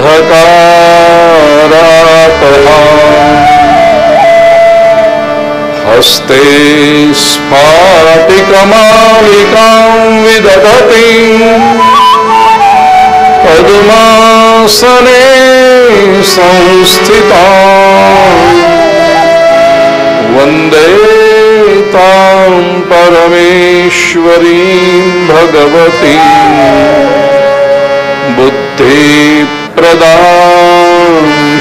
अंधकारापहाम् हस्ते स्फाटिकमालिकां विदधति पद्मासने संस्थितां वन्दे तां परमेश्वरीं भगवतीं बुद्धिप्रदां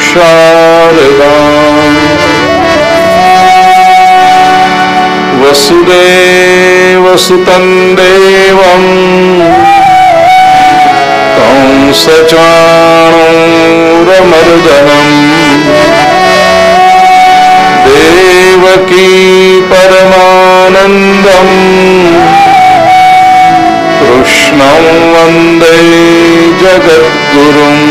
शारदाम् वसुदेवसुतं देवं कंसचाणूरमर्दनम् देवकी परमानन्दम् कृष्णं वन्दे जगद्गुरुम्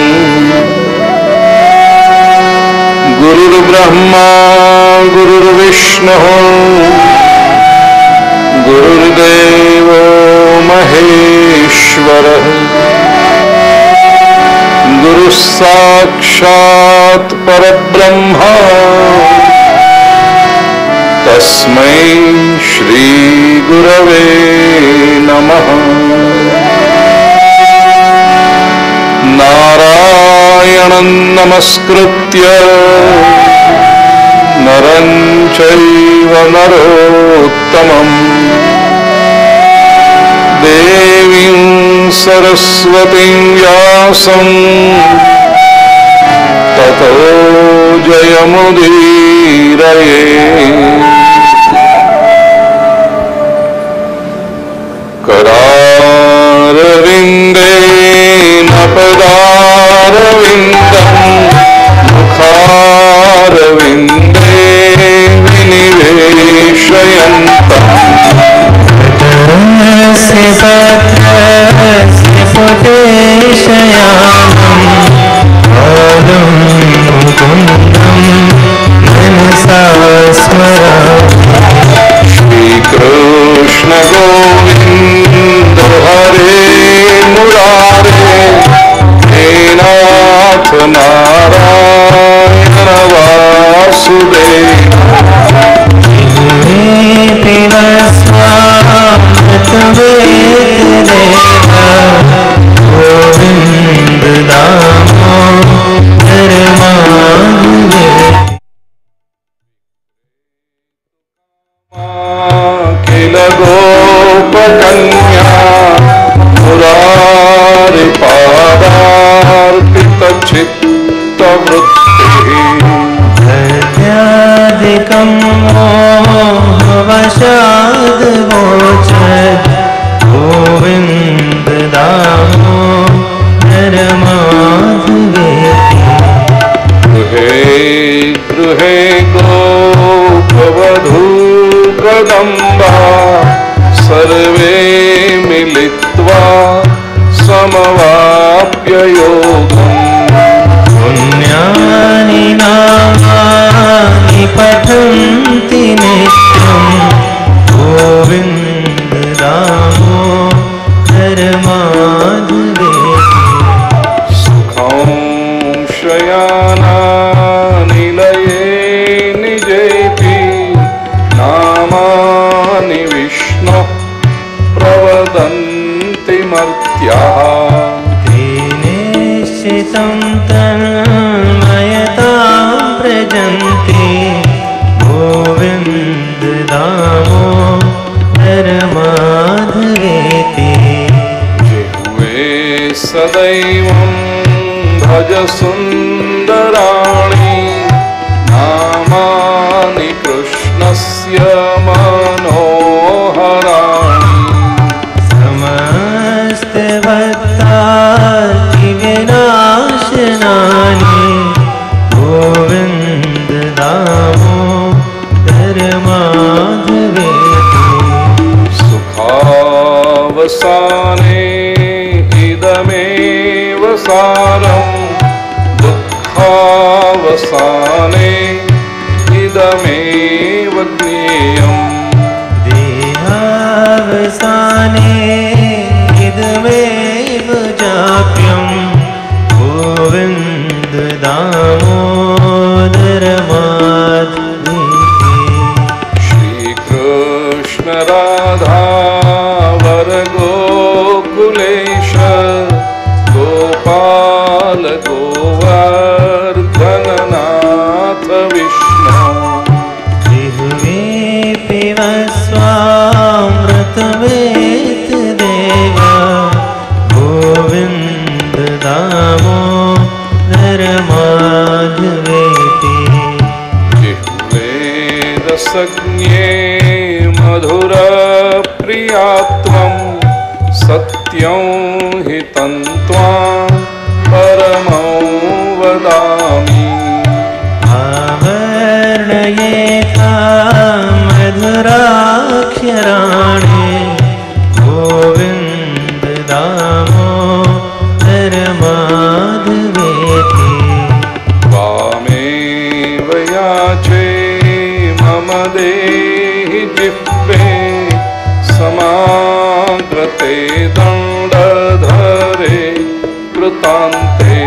गुरुर्ब्रह्मा गुरुर्विष्णुः गुरुर्देवो महेश्वरः गुरुः साक्षात् परब्रह्म तस्मै श्री गुरवे नमः। नारायणं नमस्कृत्य नरं चैव नरोत्तमं देवीं सरस्वतीं व्यासं ततो जयमुदीरये। करारविन्देन पदारविन्दं मुखारविन्दे विनिवेशयन्तम् श्रीकृष्ण गोविंद हरे मुरारे हे नाथ नारायण वासुदेव गोपकन्या मुरारिपादार्पितचित्तवृत्तिः धैर्यादिकं मोहवशाद्वोचत् गोविन्द दामोदर माधवेति। गृहे गृहे गोपवधूकदम्बा सर्वे मिलित्वा समवाप्य योगम् पुण्यानि नामानि पठन्ति नित्यं गोविन्द दामोदर माधवेति। सुखं शयनानिलये निजेति नामानि विष्णु प्रवदन्ति मर्त्याः निश्चितं तन्मयतां व्रजन्ति गोविन्द दामोदर माधवेति। जिह्वे सदैवं भज सुन्दराणि नामानि कृष्णस्य मनोहराणि समस्तभक्तार्तिविनाशनानि गोविन्द दामोदर माधवेति। सुखावसाने इदमेव सारं दुःखावसाने इदमेव ज्ञेयम् देहावसाने इदमेव जाप्यं गोविन्द राधावर गोकुलेश गोपाल गोवर्धननाथ विष्णु जिह्वे पिबस्वामृतमेत देव गोविन्द दामोदर माधवेति जिह्वे रसज्ञे मधुर प्रियात्वं सत्यं हि तन्त्वां परमं वदामि आवर्णयेथा मधुराक्षराणि गोविन्द दामोदर माधवेति त्वामेव याचे मम देहि जिह्वे समागते दण्डधरे कृतान्ते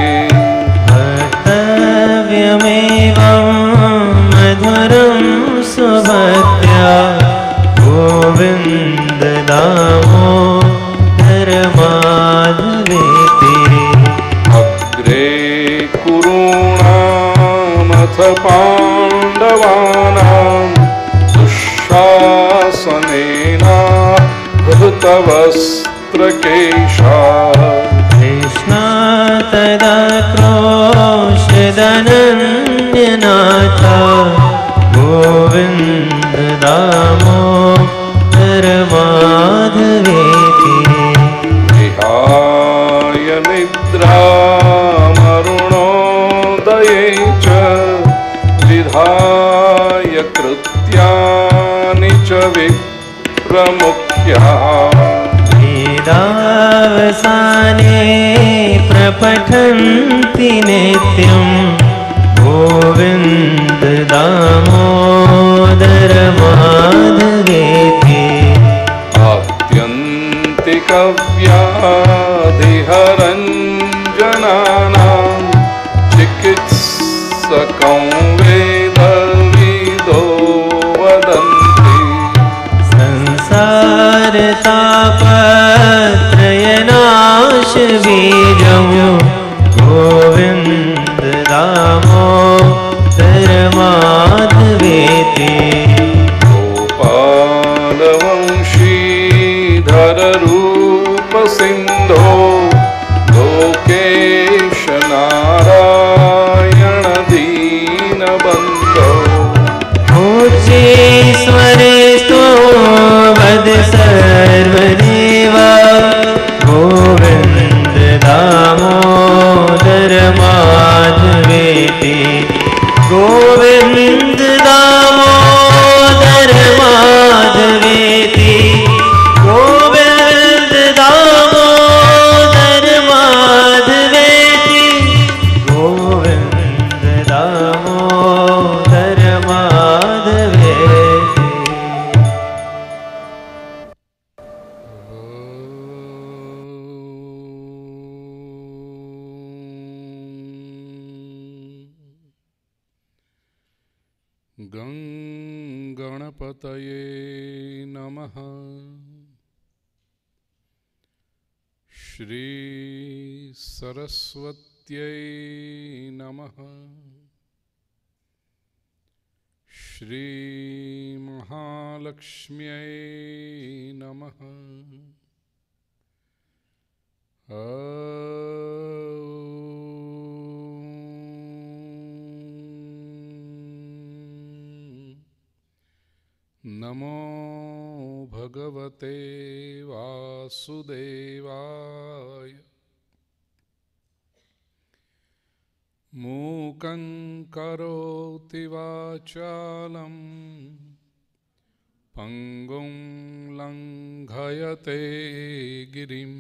कर्तव्यमेवं मधुरं सुभक्त्या गोविन्द दामोदर माधवेति अग्रे कुरूणामथ पाण्डवानां दुःशासनेना धृतवस्त्रकेशा कृष्णा तदा क्रोशदनन्यनाथ गोविन्द दामोदर माधवेति विहाय निद्रामरुणोदये च विधाय कृत्यानि च विप्रमुख्या वेदावसाने प्रपठन्ति नित्यं गोविन्द दामोदर माधवेति आत्यन्तिकव्याधिहरञ्जनानां चिकित्सकं वेदविदो वदन्ति संसारतापत्रयनाशबीजं गोविन्द दामोदर माधवेति गोपालवंशीधर रूप सिन्धो लोकेश नारायण दीनबन्धो उच्चैस्वरे वद सर्वदेवा गोविन्द दामोदर माधवेति गोविन्द दामोदर माधवेति गोविन्द दामोदर माधवेति गोविन्द दामोदर माधवेति गणपतये नमः। श्री सरस्वत्यै नमः। श्री महालक्ष्म्यै नमः। नमो भगवते वासुदेवाय। मूकं करोति वाचालं पंगुं लंघयते गिरिं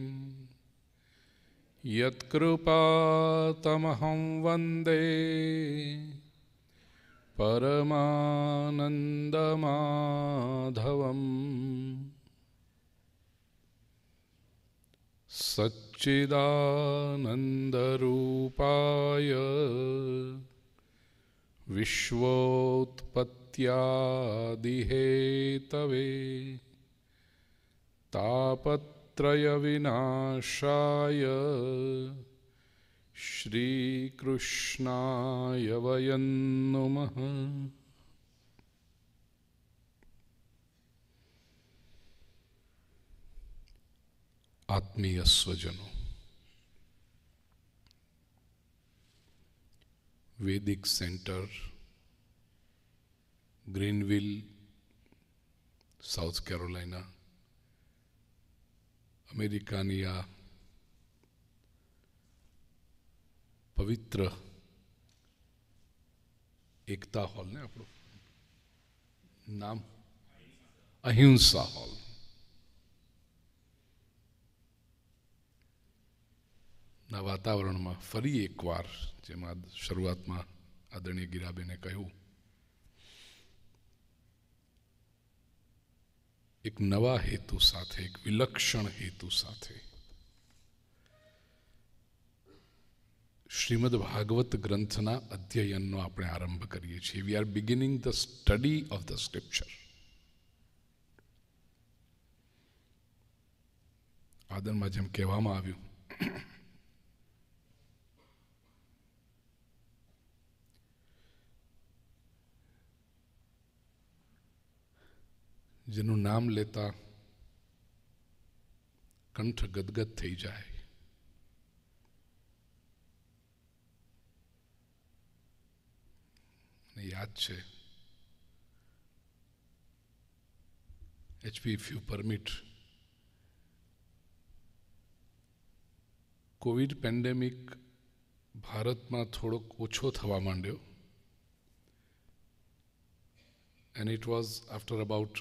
यत्कृपातमहं वन्दे परमानन्दमाधवम्। सच्चिदानन्दरूपाय विश्वोत्पत्त्यादिहेतवे तापत्रय विनाशाय श्रीकृष्णाय वयं नुमः। आत्मीय स्वजनों, वैदिक सेंटर, ग्रीनविल, साउथ कैरोलिना, अमेरिकानी आ पवित्र एकता हॉल ने આપણું નામ અહિંસા હોલ, ના વાતાવરણમાં ફરી એકવાર જેમાં શરૂઆતમાં આદરણીય ગીરાબેને કહ્યું, એક નવા હેતુ સાથે, એક વિલક્ષણ હેતુ સાથે શ્રીમદ ભાગવત ગ્રંથના અધ્યયનનો આપણે આરંભ કરીએ છીએ. We are beginning the study of the scripture. આદરમાં જેમ કહેવામાં આવ્યું, જેનું નામ લેતા કંઠ ગદગદ થઈ જાય, યાદ છે HP, if you permit, Covid pandemic ભારતમાં થોડોક ઓછો થવા માંડ્યો, and it was after about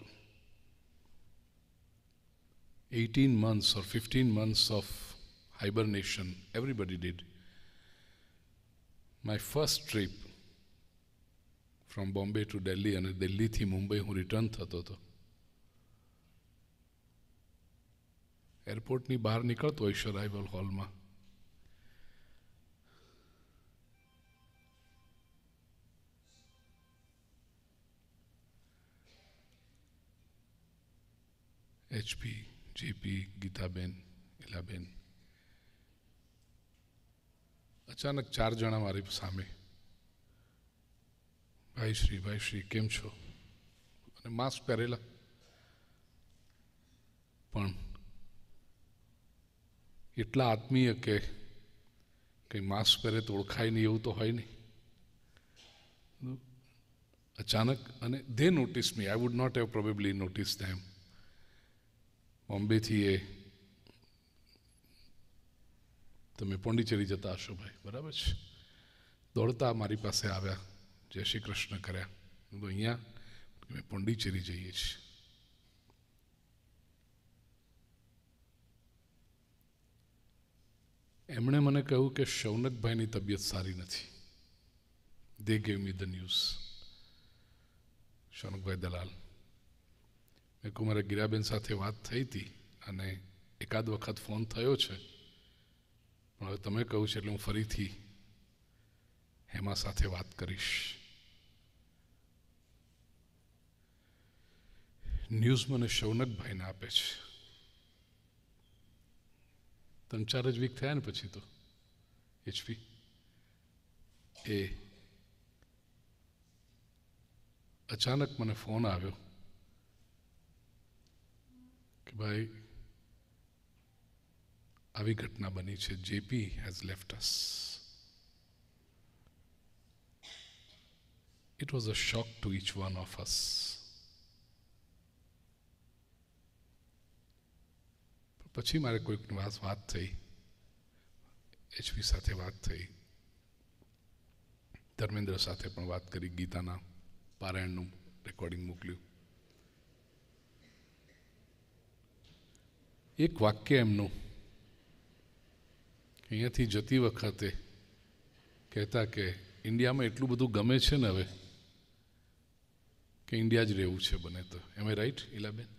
18 months or 15 months of hibernation, everybody did. My first trip from Bombay to Delhi and Delhi થી મુંબઈ હું રિટર્ન થતો હતો. એરપોર્ટની બહાર નીકળતો હોય અરાઇવલ હોલમાં, HP, JP, ગીતાબેન, ઇલાબેન, અચાનક 4 જણા મારી સામે, ભાઈ શ્રી કેમ છો, અને માસ્ક પહેરેલા, પણ એટલા આત્મીય કે કંઈ માસ્ક પહેરે તો ઓળખાય નહીં એવું તો હોય નહીં. અચાનક, અને they notice me, I would not have probably notice them. બોમ્બેથી એ તમે પોંડિચેરી જતા હશો ભાઈ, બરાબર છે, દોડતા મારી પાસે આવ્યા, જય શ્રી કૃષ્ણ કર્યા. હું તો અહીંયા અમે પોંડિચેરી જઈએ છીએ. એમણે મને કહ્યું કે શૌનકભાઈની તબિયત સારી નથી. દે ગેવ મી ધ ન્યૂઝ. શૌનકભાઈ દલાલ. મેં કહું મારા ગીરાબેન સાથે વાત થઈ હતી અને એકાદ વખત ફોન થયો છે, પણ હવે તમે કહું છે એટલે હું ફરીથી હેમા સાથે વાત કરીશ. ન્યૂઝ મને શૌનકભાઈને આપે છે. 3-4 જ વીક થયા ને પછી તો HP એ અચાનક મને ફોન આવ્યો કે ભાઈ આવી ઘટના બની છે, JP has left us. It was a shock to each one of us. પછી મારે કોઈકની વાત થઈ, HP સાથે વાત થઈ, ધર્મેન્દ્ર સાથે પણ વાત કરી, ગીતાના પારાયણનું રેકોર્ડિંગ મોકલ્યું. એક વાક્ય એમનું અહીંયાથી જતી વખતે કહેતા કે ઇન્ડિયામાં એટલું બધું ગમે છે ને હવે કે ઇન્ડિયા જ રહેવું છે બને તો. એમ આઈ રાઈટ ઇલાબેન?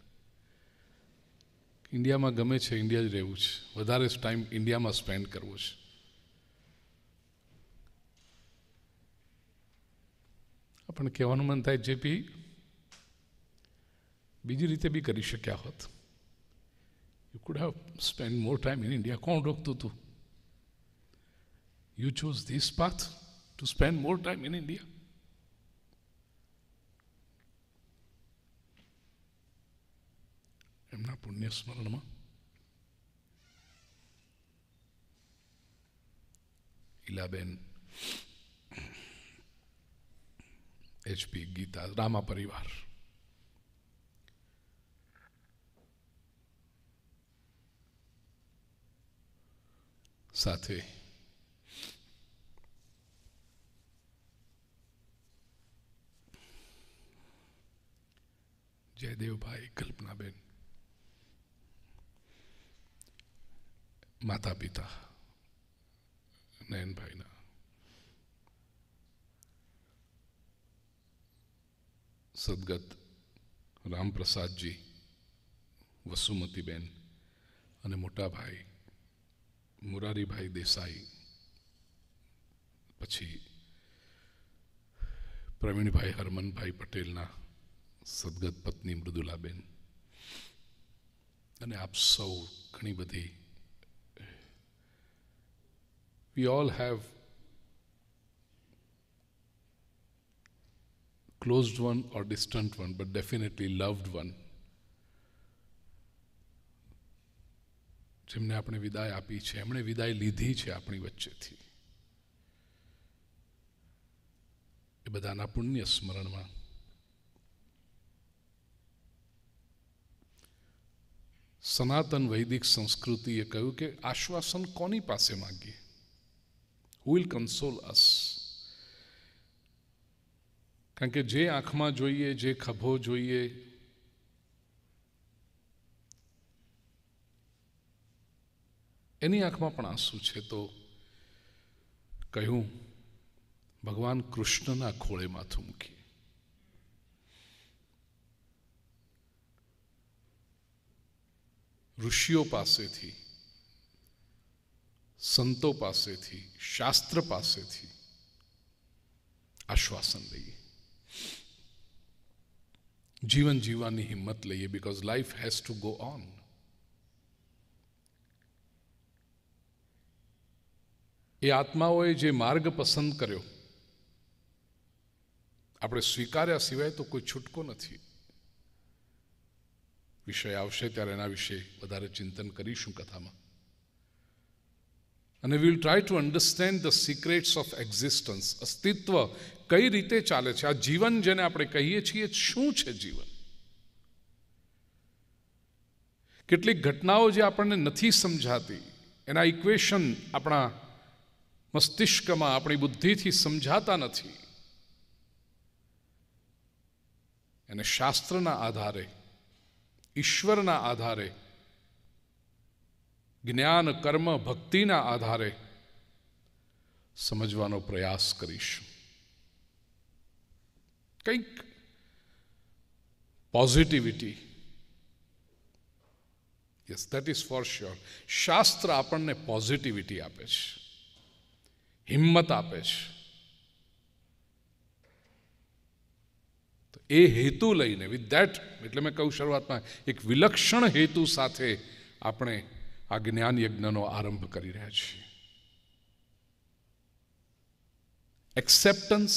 ઇન્ડિયામાં ગમે છે, ઇન્ડિયા જ રહેવું છે, વધારે ટાઈમ ઇન્ડિયામાં સ્પેન્ડ કરવો છે. આપણને કહેવાનું મન થાય JP બીજી રીતે બી કરી શક્યા હોત. could have spent more time in India. कौन रोकતું હતું? You chose this path to spend more time in India. એમના પુણ્ય સ્મરણમાં ઈલાબેન, HP, ગીતા, રામા પરિવાર, સાથે જયદેવભાઈ, કલ્પનાબેન, માતા પિતા નયનભાઈના, સદગત રામપ્રસાદજી, વસુમતીબેન અને મોટા ભાઈ મુરારીભાઈ દેસાઈ, પછી પ્રવીણભાઈ હરમનભાઈ પટેલના સદગત પત્ની મૃદુલાબેન, અને આપ સૌ ઘણી બધી. We all have closed one or distant one, but definitely loved one. જેમને આપણે વિદાય આપી છે, એમણે વિદાય લીધી છે આપણી વચ્ચેથી. એ બધાના પુણ્ય સ્મરણમાં સનાતન વૈદિક સંસ્કૃતિએ કહ્યું કે આશ્વાસન કોની પાસે માંગીએ? Who will console us? કારણ કે જે આંખમાં જોઈએ, જે ખભો જોઈએ, એની આંખમાં પણ આંસુ છે. તો કહ્યું ભગવાન કૃષ્ણના ખોળે માથું મૂકીએ. ઋષિઓ પાસેથી, સંતો પાસેથી, શાસ્ત્ર પાસેથી આશ્વાસન લઈએ, જીવન જીવવાની હિંમત લઈએ. Because life has to go on. એ આત્માઓએ જે માર્ગ પસંદ કર્યો, આપણે સ્વીકાર્યા સિવાય તો કોઈ છૂટકો નથી. વિષય આવશે ત્યારે એના વિશે વધારે ચિંતન કરીશું કથામાં. અને we will try to understand the secrets of existence. અસ્તિત્વ કઈ રીતે ચાલે છે? આ જીવન જેને આપણે કહીએ છીએ, શું છે જીવન? કેટલીક ઘટનાઓ જે આપણને નથી સમજાતી, એના ઇક્વેશન આપણા મસ્તિષ્કમાં, આપણી બુદ્ધિથી સમજાતા નથી, એને શાસ્ત્રના આધારે, ઈશ્વરના આધારે, જ્ઞાન, કર્મ, ભક્તિના આધારે સમજવાનો પ્રયાસ કરીશું. કંઈક positivity. Yes, that is for sure. શાસ્ત્ર આપણને પોઝિટિવિટી આપે છે, હિંમત આપે છે. તો એ હેતુ લઈને, વિથ દેટ, એટલે મેં કહ્યું શરૂઆતમાં, એક વિલક્ષણ હેતુ સાથે આપણે આ જ્ઞાન યજ્ઞનો આરંભ કરી રહ્યા છીએ. Acceptance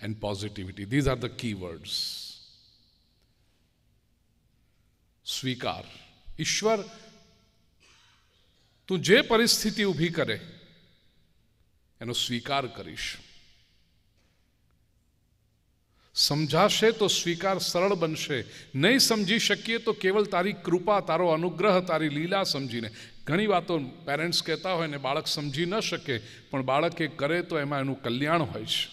and positivity, these are the key words. સ્વીકાર. ઈશ્વર, તું જે પરિસ્થિતિ ઊભી કરે એનો સ્વીકાર કરીશ. સમજાશે તો સ્વીકાર સરળ બનશે. નહીં સમજી શકીએ તો કેવલ તારી કૃપા, તારો અનુગ્રહ, તારી લીલા સમજીને. ઘણી વાતો પેરેન્ટ્સ કહેતા હોય ને બાળક સમજી ન શકે, પણ બાળક એ કરે તો એમાં એનું કલ્યાણ હોય છે.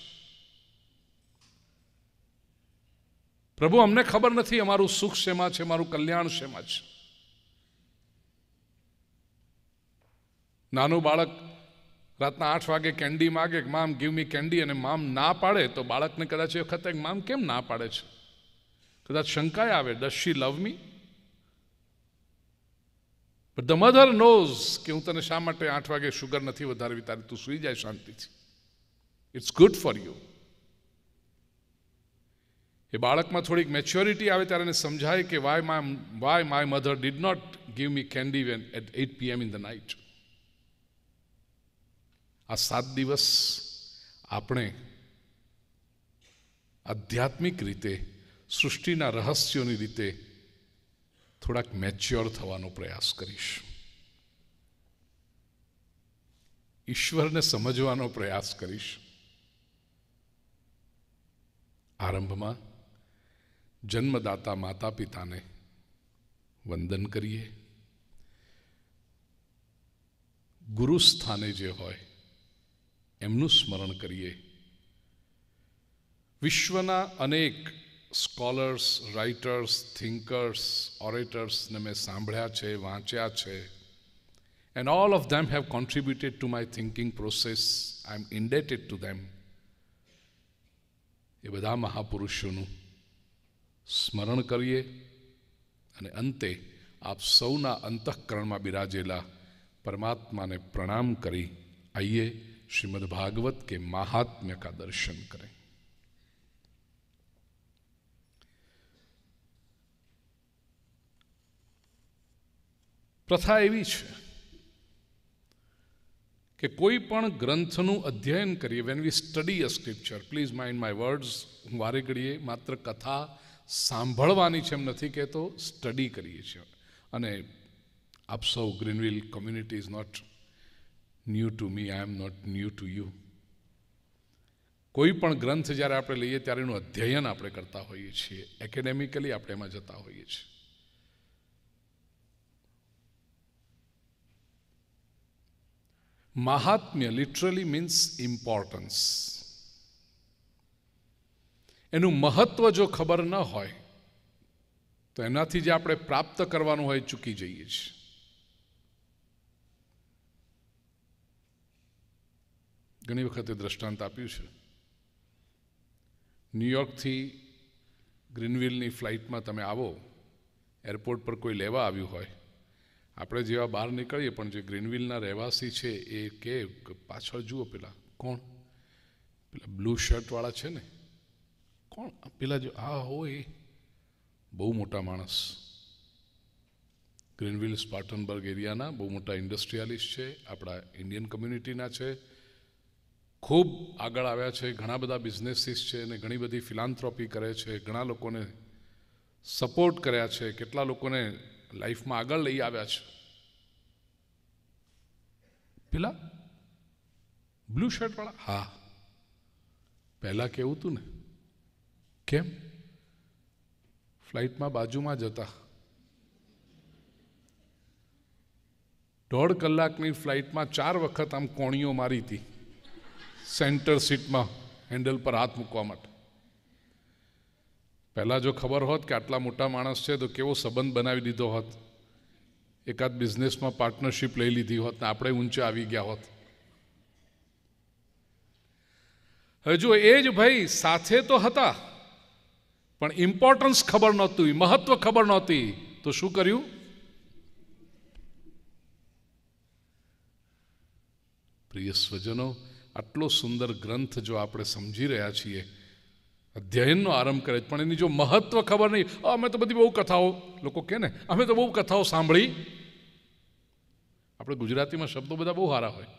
પ્રભુ, અમને ખબર નથી અમારું સુખ શેમાં છે, મારું કલ્યાણ શેમાં છે. નાનું બાળક રાતના 8 વાગે કેન્ડી માગે, મામ ગીવ મી કેન્ડી, અને મામ ના પાડે તો બાળકને કદાચ એ વખતે મામ કેમ ના પાડે છે, કદાચ શંકાએ આવે, does she love me? But the mother knows કે હું તને શા માટે 8 વાગે શુગર નથી વધારવી, તારે તું સુઈ જાય શાંતિથી, ઇટ્સ ગુડ ફોર યુ. એ બાળકમાં થોડીક મેચ્યોરિટી આવે ત્યારે એને સમજાય કે why my mother did not give me candy at 8 p.m. in the night. આ 7 દિવસ આપણે આધ્યાત્મિક રીતે સૃષ્ટિના રહસ્યોની રીતે થોડાક મેચ્યોર થવાનો પ્રયાસ કરીશું. ઈશ્વરને સમજવાનો પ્રયાસ કરીશું. આરંભમાં જન્મદાતા માતા પિતાને વંદન કરીએ. ગુરુ સ્થાને જે હોય એમનું સ્મરણ કરીએ. વિશ્વના અનેક સ્કોલર્સ, રાઇટર્સ, થિંકર્સ, ઓરેટર્સને મેં સાંભળ્યા છે, વાંચ્યા છે. And all of them have contributed to my thinking process. I am indebted to them. એ બધા મહાપુરુષોનું સ્મરણ કરીએ અને અંતે આપ સૌના અંતઃકરણમાં બિરાજેલા પરમાત્માને પ્રણામ કરી આइए श्रीमद् भागवत के महात्म्य का दर्शन करें. પ્રથા એવી છે કે કોઈ પણ ગ્રંથનું અધ્યયન કરીએ, when we study a scripture, please mind my words, હું વારે ઘડીએ માત્ર કથા સાંભળવાની છે એમ નથી કહેતો, સ્ટડી કરીએ છીએ. અને આપ સૌ Greenville community is not new to me, I am not new to you. કોઈ પણ ગ્રંથ જ્યારે આપણે લઈએ ત્યારે એનું અધ્યયન આપણે કરતા હોઈએ છીએ, એકેડેમિકલી આપણે એમાં જતા હોઈએ છીએ. મહાત્મ્ય લિટરલી મીન્સ ઇમ્પોર્ટન્સ. એનું મહત્વ જો ખબર ન હોય તો એનાથી જે આપણે પ્રાપ્ત કરવાનું હોય ચૂકી જઈએ છીએ. ઘણી વખતે દ્રષ્ટાંત આપ્યું છે. ન્યૂયોર્કથી ગ્રીનવિલની ફ્લાઇટમાં તમે આવો, એરપોર્ટ પર કોઈ લેવા આવ્યું હોય, આપણે જેવા બહાર નીકળીએ પણ જે ગ્રીનવિલના રહેવાસી છે એ કે પાછળ જુઓ, પેલા કોણ, પેલા બ્લુ શર્ટવાળા છે ને, કોણ પેલા જો આ હોય, બહુ મોટા માણસ, ગ્રીનવિલ સ્પાર્ટનબર્ગ એરિયાના બહુ મોટા ઇન્ડસ્ટ્રીયાલિસ્ટ છે, આપણા ઇન્ડિયન કમ્યુનિટીના છે, ખૂબ આગળ આવ્યા છે, ઘણા બધા બિઝનેસીસ છે અને ઘણી બધી ફિલાન્થ્રોપી કરે છે, ઘણા લોકોને સપોર્ટ કર્યા છે, કેટલા લોકોને લાઈફમાં આગળ લઈ આવ્યા છે. પેલા બ્લુ શર્ટવાળા, હા, પહેલાં કેવું હતું ને, કેમ ફ્લાઇટમાં બાજુમાં જતા, 1.5 કલાકની ફ્લાઇટમાં 4 વખત આમ કોણીઓ મારી હતી સેન્ટર સીટમાં હેન્ડલ પર હાથ મૂકવા માટે. પહેલાં જો ખબર હોત કે આટલા મોટા માણસ છે તો કેવો સંબંધ બનાવી દીધો હોત, એકાદ બિઝનેસમાં પાર્ટનરશિપ લઈ લીધી હોત ને આપણે ઊંચે આવી ગયા હોત. હજુ એ જ ભાઈ સાથે તો હતા પણ ઇમ્પોર્ટન્સ ખબર નહોતું, મહત્વ ખબર નહોતી, તો શું કર્યું? પ્રિય સ્વજનો, આટલો સુંદર ગ્રંથ જો આપણે સમજી રહ્યા છીએ, અધ્યયનનો આરંભ કરે, પણ એની જો મહત્વ ખબર નહીં, અમે તો બધી બહુ કથાઓ, લોકો કહે ને અમે તો બહુ કથાઓ સાંભળી. આપણે ગુજરાતીમાં શબ્દો બધા બહુ સારા હોય,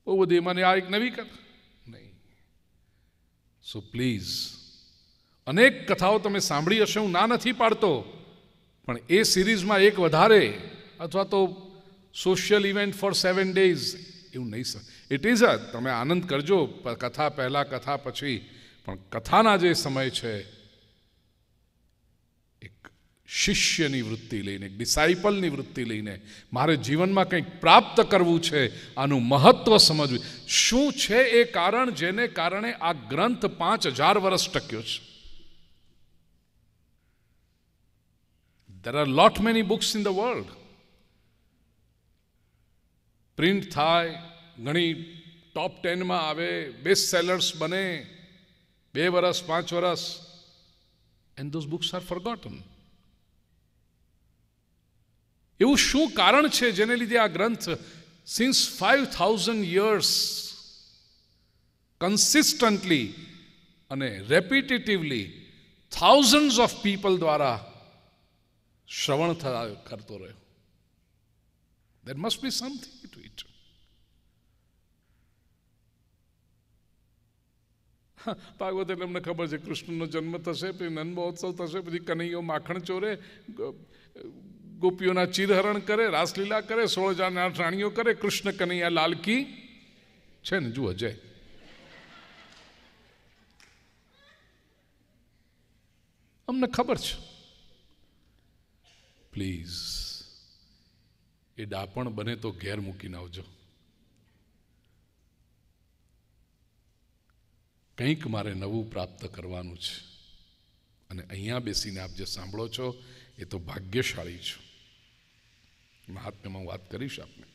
બહુ બધી, એમાં આ એક નવી કથા નહીં. સો પ્લીઝ, અનેક કથાઓ તમે સાંભળી હશે, હું ના નથી પાડતો, પણ એ સિરીઝમાં એક વધારે, અથવા તો સોશિયલ ઇવેન્ટ ફોર 7 days એવું નહીં સર. ઇટ ઇઝ તમે આનંદ કરજો કથા પહેલાં, કથા પછી, પણ કથાના જે સમય છે એક શિષ્યની વૃત્તિ લઈને, એક ડિસાઇપલની વૃત્તિ લઈને, મારે જીવનમાં કંઈક પ્રાપ્ત કરવું છે, આનું મહત્વ સમજવું. શું છે એ કારણ જેને કારણે આ ગ્રંથ 5000 વર્ષ ટક્યો છે? There are lot many books in the world. Print થાય, ઘણી ટોપ 10માં આવે, બેસ્ટ સેલર્સ બને, 2 વર્ષ 5 વર્ષ, and those books are forgotten. એવું શું કારણ છે જેને લીધે આ ગ્રંથ since 5000 years કન્સિસ્ટન્ટલી અને રેપિટેટિવલી થાઉઝન્ડ્સ ઓફ પીપલ દ્વારા શ્રવણ કરતો રહ્યો. There must be something to it. Bhagavat એટલે અમને ખબર છે કૃષ્ણનો જન્મ થશે, પછી નંદ મહોત્સવ થશે, પછી કનૈયો માખણ ચોરે, ગોપીઓના ચિરહરણ કરે, રાસલીલા કરે, 16,008 રાણીઓ કરે, કૃષ્ણ કનૈયા લાલ કી છે ને. જુઓ જય. અમને ખબર છે. પ્લીઝ એ ડાપણ બને તો ઘેર મૂકીને આવજો. કંઈક મારે નવું પ્રાપ્ત કરવાનું છે, અને અહીંયા બેસીને આપ જે સાંભળો છો એ તો ભાગ્યશાળી છો. મહાત્મ્યમાં વાત કરીશ આપને.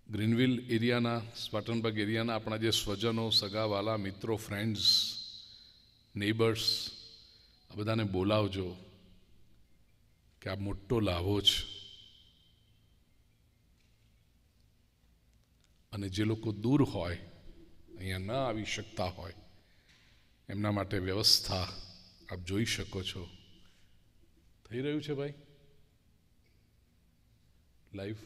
ગ્રીનવિલ એરિયાના, સ્પાટનબર્ગ એરિયાના આપણા જે સ્વજનો, સગાવાલા, મિત્રો, ફ્રેન્ડ્સ, નેબર્સ, આ બધાને બોલાવજો કે આ મોટો લાભો છે. અને જે લોકો દૂર હોય, અહીંયા ન આવી શકતા હોય, એમના માટે વ્યવસ્થા આપ જોઈ શકો છો. થઈ રહ્યું છે ભાઈ લાઈવ.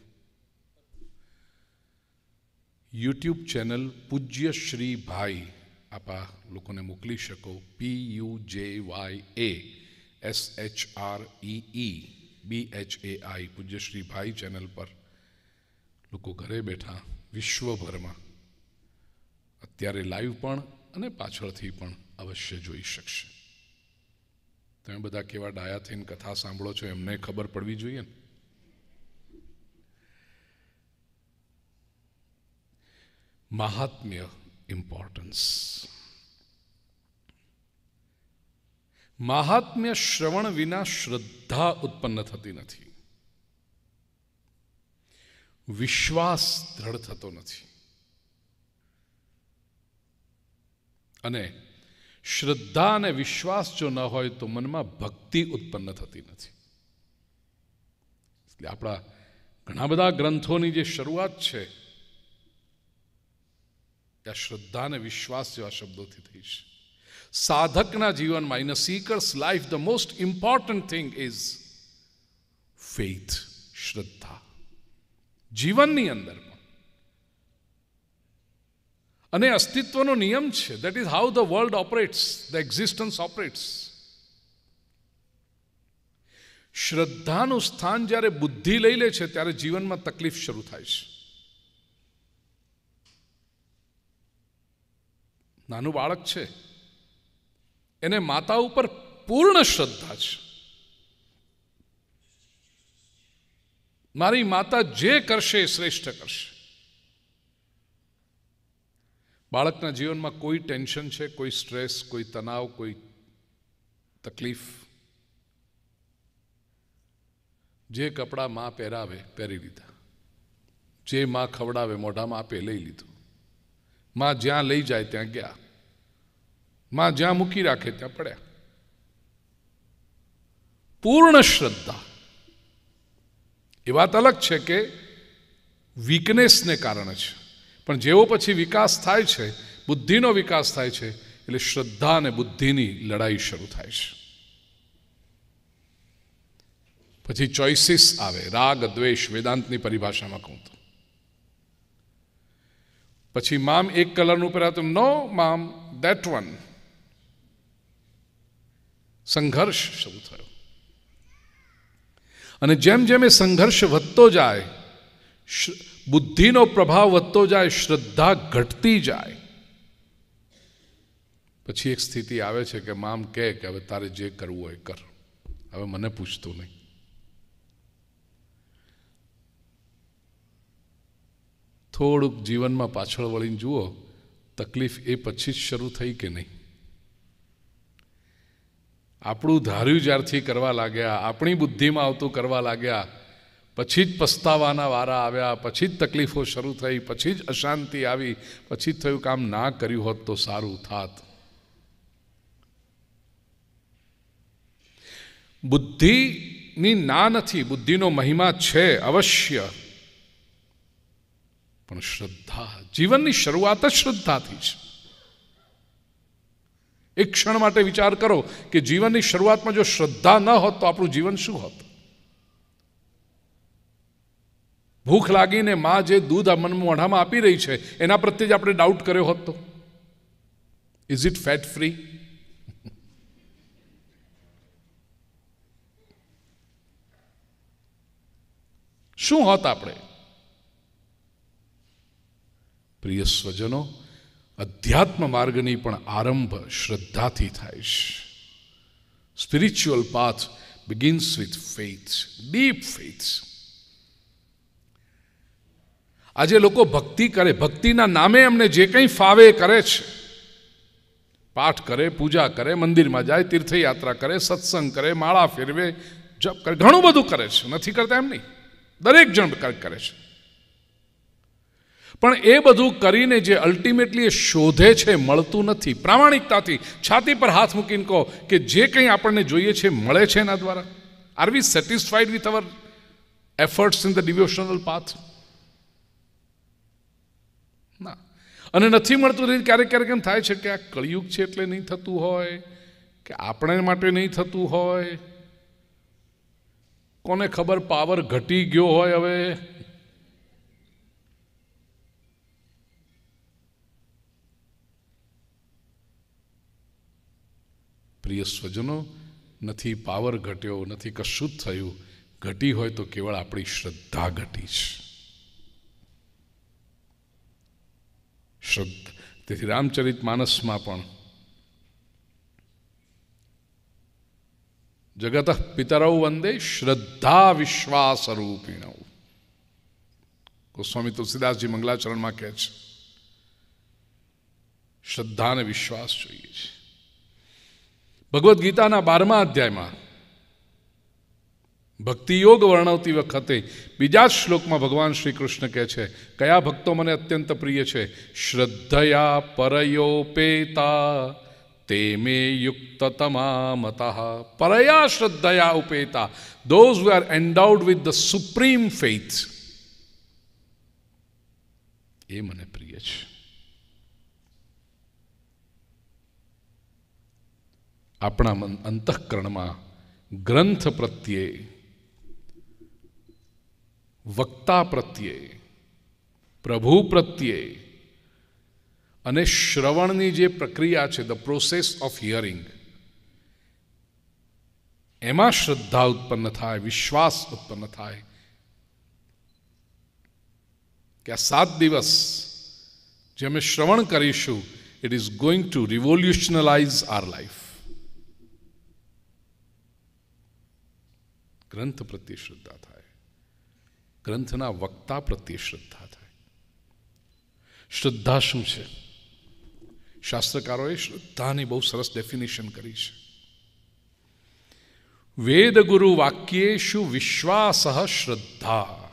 યુટ્યુબ ચેનલ પૂજ્ય શ્રી ભાઈ આપ આ લોકોને મોકલી શકો. PUJYASHREE પૂજ્ય શ્રી ભાઈ ચેનલ પર લોકો ઘરે બેઠા વિશ્વભરમાં અત્યારે લાઈવ પણ અને પાછળથી પણ અવશ્ય જોઈ શકશે. તમે બધા કેવા ડાયા થઈને કથા સાંભળો છો એમને ખબર પડવી જોઈએ ને. મહાત્મ્ય ઇમ્પોર્ટન્સ. મહાત્મ્ય શ્રવણ વિના શ્રદ્ધા ઉત્પન્ન થતી નથી, વિશ્વાસ દ્રઢ થતો નથી, અને શ્રદ્ધા અને વિશ્વાસ જો ન હોય તો મનમાં ભક્તિ ઉત્પન્ન થતી નથી. એટલે આપણા ઘણા બધા ગ્રંથોની જે શરૂઆત છે ત્યાં શ્રદ્ધા અને વિશ્વાસ જેવા શબ્દોથી થઈ છે. સાધકના જીવનમાં, in a seeker's life, the most important thing is faith, શ્રદ્ધા. જીવનની અંદર પણ. અને અસ્તિત્વનો નિયમ છે. That is how the world operates, the existence operates. શ્રદ્ધાનું સ્થાન જ્યારે બુદ્ધિ લઈ લે છે ત્યારે જીવનમાં તકલીફ શરૂ થાય છે. નાનું બાળક છે, એને માતા ઉપર પૂર્ણ શ્રદ્ધા છે. મારી માતા જે કરશે એ શ્રેષ્ઠ કરશે. બાળકના જીવનમાં કોઈ ટેન્શન છે, કોઈ સ્ટ્રેસ, કોઈ તણાવ, કોઈ તકલીફ. જે કપડાં માં પહેરાવે પહેરી લીધા, જે માં ખવડાવે મોઢામાં આપે લઈ લીધું, માં જ્યાં લઈ જાય ત્યાં ગયા, માં જ્યાં મૂકી રાખે ત્યાં પડ્યા. પૂર્ણ શ્રદ્ધા. એ વાત અલગ છે કે વીકનેસને કારણે છે, પણ જેવો પછી વિકાસ થાય છે, બુદ્ધિનો વિકાસ થાય છે, એટલે શ્રદ્ધા અને બુદ્ધિની લડાઈ શરૂ થાય છે. પછી ચોઇસીસ આવે, રાગ દ્વેષ, વેદાંતની પરિભાષામાં કહું તો. પછી મામ એક કલરનું પહેરાતું, નો મામ દેટ વન. સંઘર્ષ શરૂ થયો. અને જેમ જેમ એ સંઘર્ષ વધતો જાય, બુદ્ધિનો પ્રભાવ વધતો જાય, શ્રદ્ધા ઘટતી જાય, પછી એક સ્થિતિ આવે છે કે મામ કહે કે હવે તારે જે કરવું હોય કર, હવે મને પૂછતું નહીં. થોડુંક જીવનમાં પાછળ વળીને જુઓ, તકલીફ એ પછી જ શરૂ થઈ કે નહીં. આપણું ધાર્યું જ્યારથી કરવા લાગ્યા, આપણી બુદ્ધિમાં આવતું કરવા લાગ્યા, પછી જ પસ્તાવાના વારા આવ્યા, પછી જ તકલીફો શરૂ થઈ, પછી જ અશાંતિ આવી, પછી જ થયું કામ ના કર્યું હોત તો સારું થાત. બુદ્ધિની ના નથી, બુદ્ધિનો મહિમા છે અવશ્ય. પણ શ્રદ્ધા, જીવનની શરૂઆત જ શ્રદ્ધાથી છે. એક ક્ષણ માટે વિચાર કરો કે જીવનની શરૂઆતમાં જો શ્રદ્ધા ન હોત તો આપણું જીવન શું હોત? ભૂખ લાગીને માં જે દૂધ મોઢામાં આપી રહી છે એના પ્રત્યે જ આપણે ડાઉટ કર્યો હોત તો ઇઝ ઇટ ફેટ ફ્રી? શું હોત આપણે? પ્રિય સ્વજનો, અધ્યાત્મ માર્ગની પણ આરંભ શ્રદ્ધાથી થાય છે. Spiritual path begins with faith, deep faith. આજે લોકો ભક્તિ કરે, ભક્તિના નામે એમને જે કંઈ ફાવે કરે છે. પાઠ કરે, પૂજા કરે, મંદિરમાં જાય, તીર્થયાત્રા કરે, સત્સંગ કરે, માળા ફેરવે, જપ કરે, ઘણું બધું કરે છે. નથી કરતા એમ નહીં, દરેક જણ કરે છે. પણ એ બધું કરીને જે અલ્ટિમેટલી એ શોધે છે મળતું નથી. પ્રામાણિકતાથી છાતી પર હાથ મૂકીને કહો કે જે કંઈ આપણને જોઈએ છે મળે છે એના દ્વારા. Are we satisfied with our efforts in the devotional path? ના. અને નથી મળતું. ક્યારેક ક્યારેક એમ થાય છે કે આ કળિયુગ છે એટલે નહીં થતું હોય, કે આપણે માટે નહીં થતું હોય, કોને ખબર પાવર ઘટી ગયો હોય. હવે પ્રિય સ્વજનો, નથી પાવર ઘટ્યો, નથી કશું જ થયું. ઘટી હોય તો કેવળ આપણી શ્રદ્ધા ઘટી છે. શ્રદ્ધા. તેથી રામચરિત માનસમાં પણ જગત પિતરૌ વંદે શ્રદ્ધા વિશ્વાસ રૂપિણૌ. ગોસ્વામી તુલસીદાસજી મંગલાચરણમાં કહે છે શ્રદ્ધા અને વિશ્વાસ જોઈએ છે. ભગવદ્ ગીતાના 12મા અધ્યાયમાં ભક્તિ યોગ વર્ણવતી વખતે બીજા જ શ્લોકમાં ભગવાન શ્રી કૃષ્ણ કહે છે, કયા ભક્તો મને અત્યંત પ્રિય છે? શ્રદ્ધયા પરયોપેતા તે મે યુક્તતમા મતઃ. પરયા શ્રદ્ધયા ઉપેતા, those who are endowed with the supreme faith, એ મને પ્રિય છે. આપણા અંતઃકરણમાં ગ્રંથ પ્રત્યે, વક્તા પ્રત્યે, પ્રભુ પ્રત્યે અને શ્રવણની જે પ્રક્રિયા છે, ધ પ્રોસેસ ઓફ હિયરિંગ, એમાં શ્રદ્ધા ઉત્પન્ન થાય, વિશ્વાસ ઉત્પન્ન થાય કે આ 7 દિવસ જે અમે શ્રવણ કરીશું, it is going to revolutionalize our life. ગ્રંથ પ્રત્યે શ્રદ્ધા થાય, ગ્રંથના વક્તા પ્રત્યે શ્રદ્ધા થાય. શ્રદ્ધા શું છે? શાસ્ત્રકારોએ શ્રદ્ધાની બહુ સરસ ડેફિનેશન કરી છે. વેદ ગુરુ વાક્યેષુ વિશ્વાસ શ્રદ્ધા.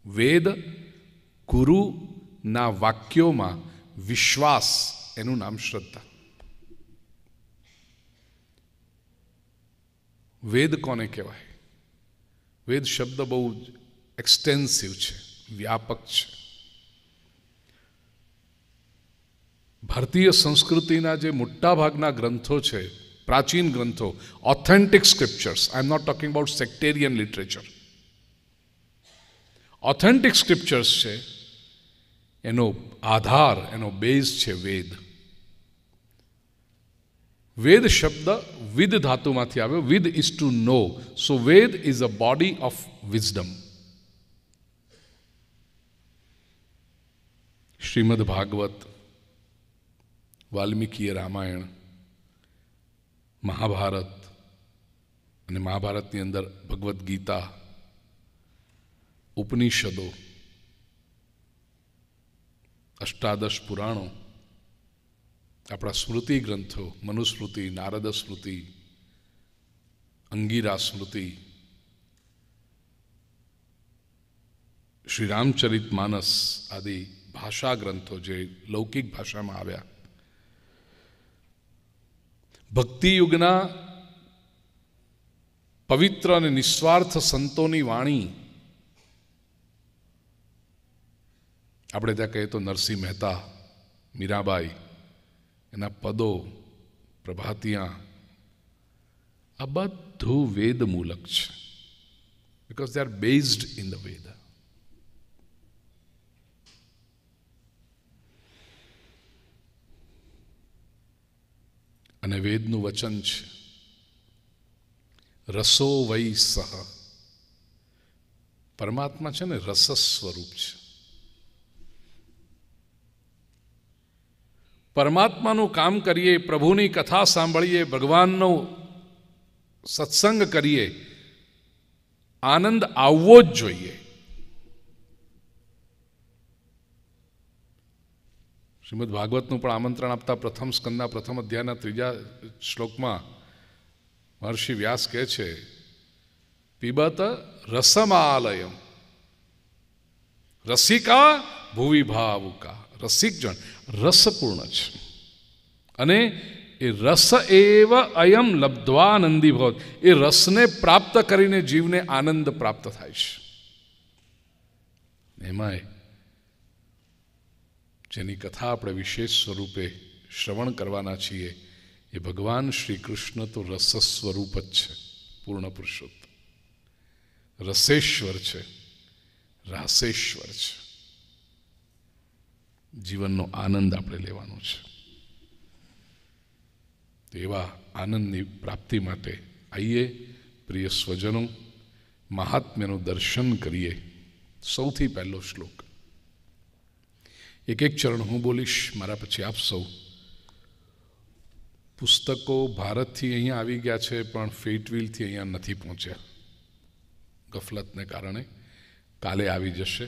વેદ ગુરુના વાક્યોમાં વિશ્વાસ, એનું નામ શ્રદ્ધા. વેદ કોને કહેવાય? વેદ શબ્દ બહુ એક્સટેન્સિવ છે, વ્યાપક છે. ભારતીય સંસ્કૃતિના જે મોટા ભાગના ગ્રંથો છે, પ્રાચીન ગ્રંથો, authentic scriptures, I am not talking about sectarian literature, authentic scriptures છે, એનો આધાર, એનો બેઝ છે વેદ. વેદ શબ્દ વિદ ધાતુમાંથી આવ્યો. વિદ is to know. So Veda is a body of wisdom. Shrimad Bhagavat, Valmikiya Ramayana, Mahabharata અને મહાભારતની અંદર ભગવદ્ ગીતા, ઉપનિષદો, અષ્ટાદશ પુરાણો, આપણા સ્મૃતિ ગ્રંથો, મનુસ્મૃતિ, નારદ સ્મૃતિ, અંગીરા સ્મૃતિ, શ્રી રામચરિત માનસ આદિ ભાષા ગ્રંથો જે લૌકિક ભાષામાં આવ્યા. ભક્તિયુગના પવિત્ર અને નિસ્વાર્થ સંતોની વાણી આપણે ત્યાં કહીએ તો નરસિંહ મહેતા, મીરાબાઈ, એના પદો, પ્રભાતિયા, આ બધું વેદ મૂલક છે, because they are based in the Veda. અને વેદનું વચન છે રસો વૈ સહ. પરમાત્મા છે ને રસ સ્વરૂપ છે. પરમાત્માનું કામ કરીએ, પ્રભુની કથા સાંભળીએ, ભગવાનનો સત્સંગ કરીએ, આનંદ આવવો જ જોઈએ. શ્રીમદ ભાગવતનું પણ આમંત્રણ આપતા પ્રથમ સ્કંદના પ્રથમ અધ્યાયના 3 શ્લોકમાં મહર્ષિ વ્યાસ કહે છે, પીબત રસમાલયમ રસિકા ભુવિ ભાવુકા. રસિક જણ રસપૂર્ણ છે અને એ રસ એવ અયમ લબ્ધ્વાનંદી ભવત. એ રસને પ્રાપ્ત કરીને જીવને આનંદ પ્રાપ્ત થાય છે. એમાંય જેની કથા આપણે વિશેષ સ્વરૂપે શ્રવણ કરવાના છીએ એ ભગવાન શ્રી કૃષ્ણ તો રસ સ્વરૂપ જ છે, પૂર્ણ પુરુષોત્તમ, રસેશ્વર છે, રાસેશ્વર છે. જીવનનો આનંદ આપણે લેવાનો છે. એવા આનંદની પ્રાપ્તિ માટે આઈએ પ્રિય સ્વજનો, મહાત્મ્યનું દર્શન કરીએ. સૌથી પહેલો શ્લોક, એક એક ચરણ હું બોલીશ, મારા પછી આપ સૌ. પુસ્તકો ભારતથી અહીંયા આવી ગયા છે પણ ફેટવીલથી અહીંયા નથી પહોંચ્યા, ગફલતને કારણે. કાલે આવી જશે,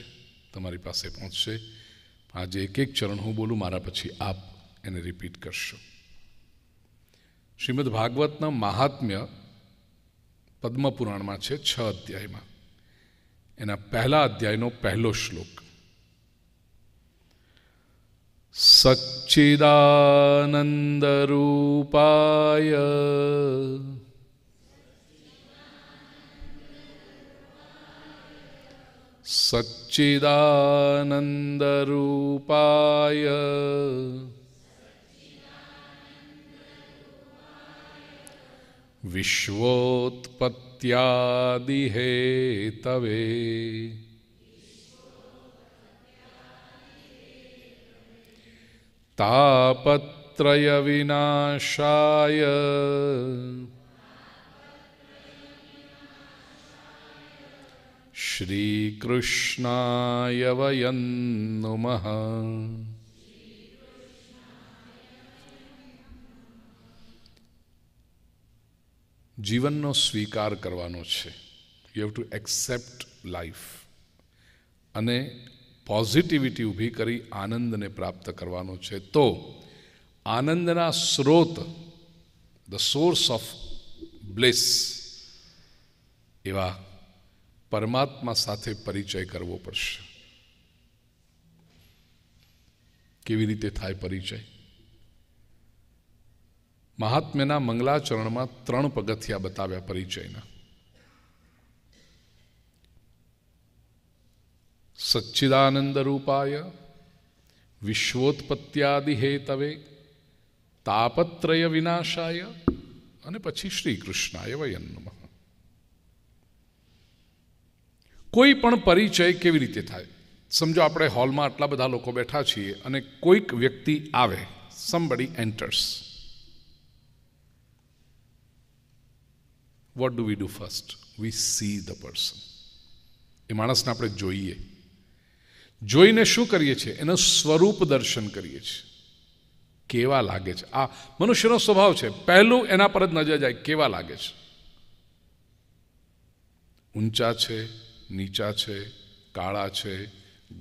તમારી પાસે પહોંચશે. આજે એક એક ચરણ હું બોલું, મારા પછી આપ એને રિપીટ કરશો. શ્રીમદ ભાગવતના મહાત્મ્ય પદ્મપુરાણમાં છે 6 અધ્યાયમાં. એના પહેલા અધ્યાયનો પહેલો શ્લોક, સચ્ચિદાનંદરૂપાય સચ્ચિદાનંદરૂપાય વિશ્વોત્પત્યાદિહેતવે તાપત્રય વિનાશાય શ્રીકૃષ્ણાય વયં નુમઃ. જીવનનો સ્વીકાર કરવાનો છે. You have to accept life અને પોઝિટિવિટી ઊભી કરી આનંદને પ્રાપ્ત કરવાનો છે. તો આનંદના સ્રોત, ધ સોર્સ ઓફ બ્લેસ, એવા પરમાત્મા સાથે પરિચય કરવો પડશે. કેવી રીતે થાય પરિચય? મહાત્મ્યના મંગલાચરણમાં 3 પગથિયા બતાવ્યા પરિચયના. સચ્ચિદાનંદ રૂપાય વિશ્વોત્પત્યાદિ હેતવે તાપત્રય વિનાશાય અને પછી શ્રી કૃષ્ણાય વયં નમઃ. કોઈ પણ પરિચય કેવી રીતે થાય? સમજો આપણે હોલમાં આટલા બધા લોકો બેઠા છીએ અને કોઈક વ્યક્તિ આવે, somebody enters. What do we do first? We see the person. એ માણસને આપણે જોઈએ. જોઈને શું કરીએ છીએ? એનું સ્વરૂપ દર્શન કરીએ છીએ. કેવા લાગે છે? આ મનુષ્યનો સ્વભાવ છે. પહેલું એના પર જ નજર જાય, કેવા લાગે છે. ઊંચા છે, નીચા છે, કાળા છે,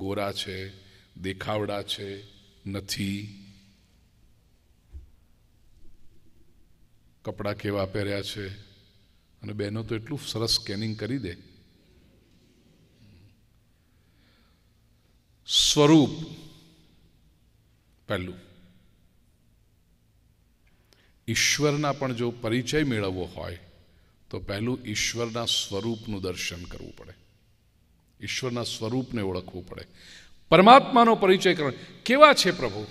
ગોરા છે, દેખાવડા છે, નથી, કપડાં કેવા પહેર્યા છે. અને બહેનો તો એટલું સરસ સ્કેનિંગ કરી દે. સ્વરૂપ પહેલું. ઈશ્વરના પણ જો પરિચય મેળવવો હોય તો પહેલું ઈશ્વરના સ્વરૂપનું દર્શન કરવું પડે, ઈશ્વરના સ્વરૂપને ઓળખવું પડે. પરમાત્માનો પરિચય કરો. કેવા છે પ્રભુ?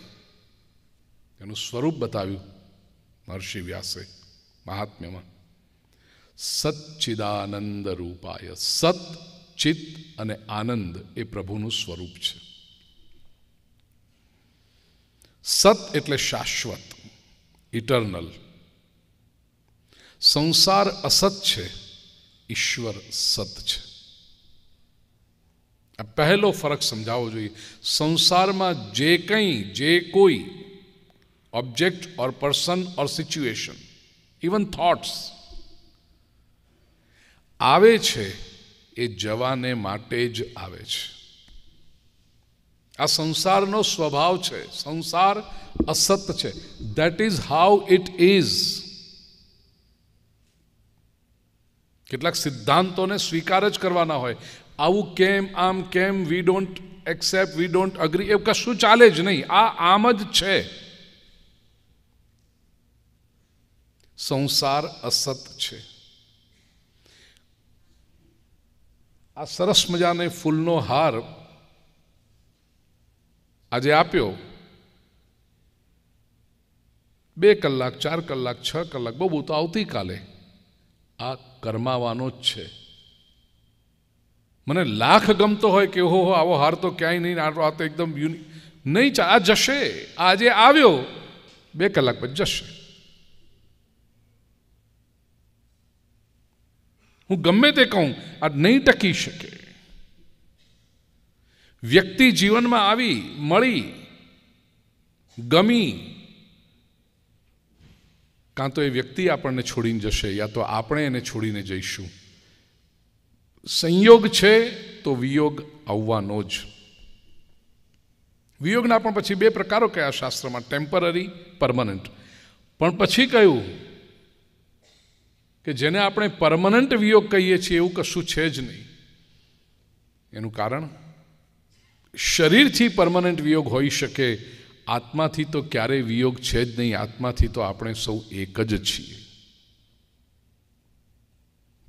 એનું સ્વરૂપ બતાવ્યું મહર્ષિ વ્યાસે મહાત્મ્યમાં. સચ્ચિદાનંદ રૂપાય. સત, ચિત અને આનંદ એ પ્રભુનું સ્વરૂપ છે. સત એટલે શાશ્વત, ઇટરનલ. સંસાર અસત છે, ઈશ્વર સત છે. આ પહેલો ફરક સમજાવવો જોઈએ. સંસારમાં જે કંઈ, જે કોઈ ઓબ્જેક્ટ ઓર પર્સન ઓર સિચ્યુએશન, ઇવન થોટ્સ આવે છે એ જવાને માટે જ આવે છે. આ સંસારનો સ્વભાવ છે. સંસાર અસત છે. That is how it is. કેટલાક સિદ્ધાંતોને સ્વીકાર જ કરવાના હોય. આવું કેમ, આમ કેમ, we don't accept, we don't agree, એવું કશું ચાલે જ નહીં. આ આમ જ છે. સંસાર અસત છે. આ સરસ મજાને ફૂલનો હાર આજે આપ્યો, 2 કલાક, 4 કલાક, 6 કલાક, બહુ તો આવતીકાલે આ કરમાવાનો જ છે. મને લાખ ગમતો હોય કે ઓહો આવો હાર તો ક્યાંય નહીં, આ તો એકદમ યુનિક નહીં. આ જશે. આજે આવ્યો, 2 કલાક પછી જશે. હું ગમે તે કહું, આ નહીં ટકી શકે. વ્યક્તિ જીવનમાં આવી, મળી, ગમી, કાં તો એ વ્યક્તિ આપણને છોડીને જશે, યા તો આપણે એને છોડીને જઈશું. સંયોગ છે તો વિયોગ આવવાનો જ. વિયોગના પણ પછી 2 પ્રકારો કયા શાસ્ત્રમાં, ટેમ્પરરી, પરમનન્ટ. પણ પછી કહ્યું કે જેને આપણે પરમનન્ટ વિયોગ કહીએ છીએ એવું કશું છે જ નહીં. એનું કારણ, શરીરથી પરમનન્ટ વિયોગ હોઈ શકે, આત્માથી તો ક્યારેય વિયોગ છે જ નહીં. આત્માથી તો આપણે સૌ એક જ છીએ.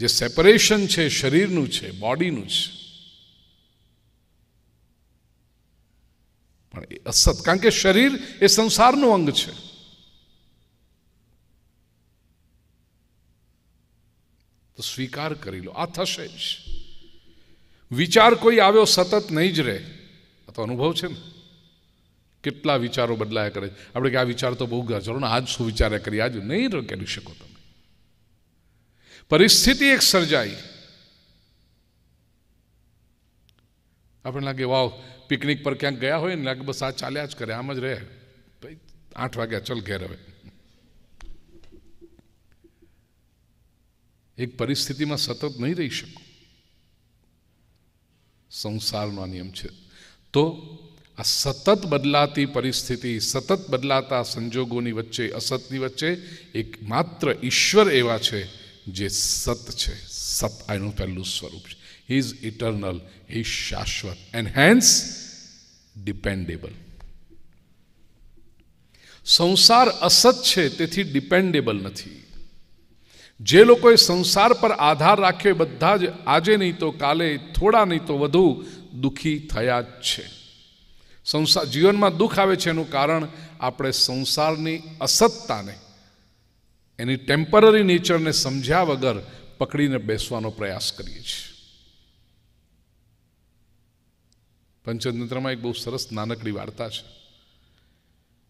જે સેપરેશન છે શરીરનું છે, બોડીનું છે. પણ એ અસત, કારણ કે શરીર એ સંસારનું અંગ છે. તો સ્વીકાર કરી લો, આ થશે જ. વિચાર કોઈ આવ્યો સતત નહીં જ રહે. આ તો અનુભવ છે ને. કેટલા વિચારો બદલાયા કરે. આપણે કે આ વિચાર તો બહુ ચલો ને, આજ શું વિચાર્યા કરી, આજ નહીં કરી શકો તમે. પરિસ્થિતિ એક સર્જાઈ, આપણને લાગે વાવ, પિકનિક પર ક્યાંક ગયા હોય ને, લાગે બસ આ ચાલ્યા જ કરે, આમ જ રહે. 8 વાગ્યા, ચલ ઘેર હવે. એક પરિસ્થિતિમાં સતત નહીં રહી શકો. સંસારનો નિયમ છે. તો આ સતત બદલાતી પરિસ્થિતિ, સતત બદલાતા સંજોગોની વચ્ચે, અસતની વચ્ચે એક માત્ર ઈશ્વર એવા છે જે સત છે. સત એનું પહેલું સ્વરૂપ છે. He is eternal, he is શાશ્વત એન્ડ હેન્સ ડિપેન્ડેબલ. સંસાર અસત છે, તેથી ડિપેન્ડેબલ નથી. જે લોકોએ સંસાર પર આધાર રાખ્યો બધા જ આજે નહીં તો કાલે, થોડા નહીં તો વધુ દુઃખી થયા જ છે. સંસાર જીવનમાં દુઃખ આવે છે એનું કારણ આપણે સંસારની અસત્તાને, એની ટેમ્પરરી નેચરને સમજ્યા વગર પકડીને બેસવાનો પ્રયાસ કરીએ છીએ. પંચતંત્રમાં એક બહુ સરસ નાનકડી વાર્તા છે.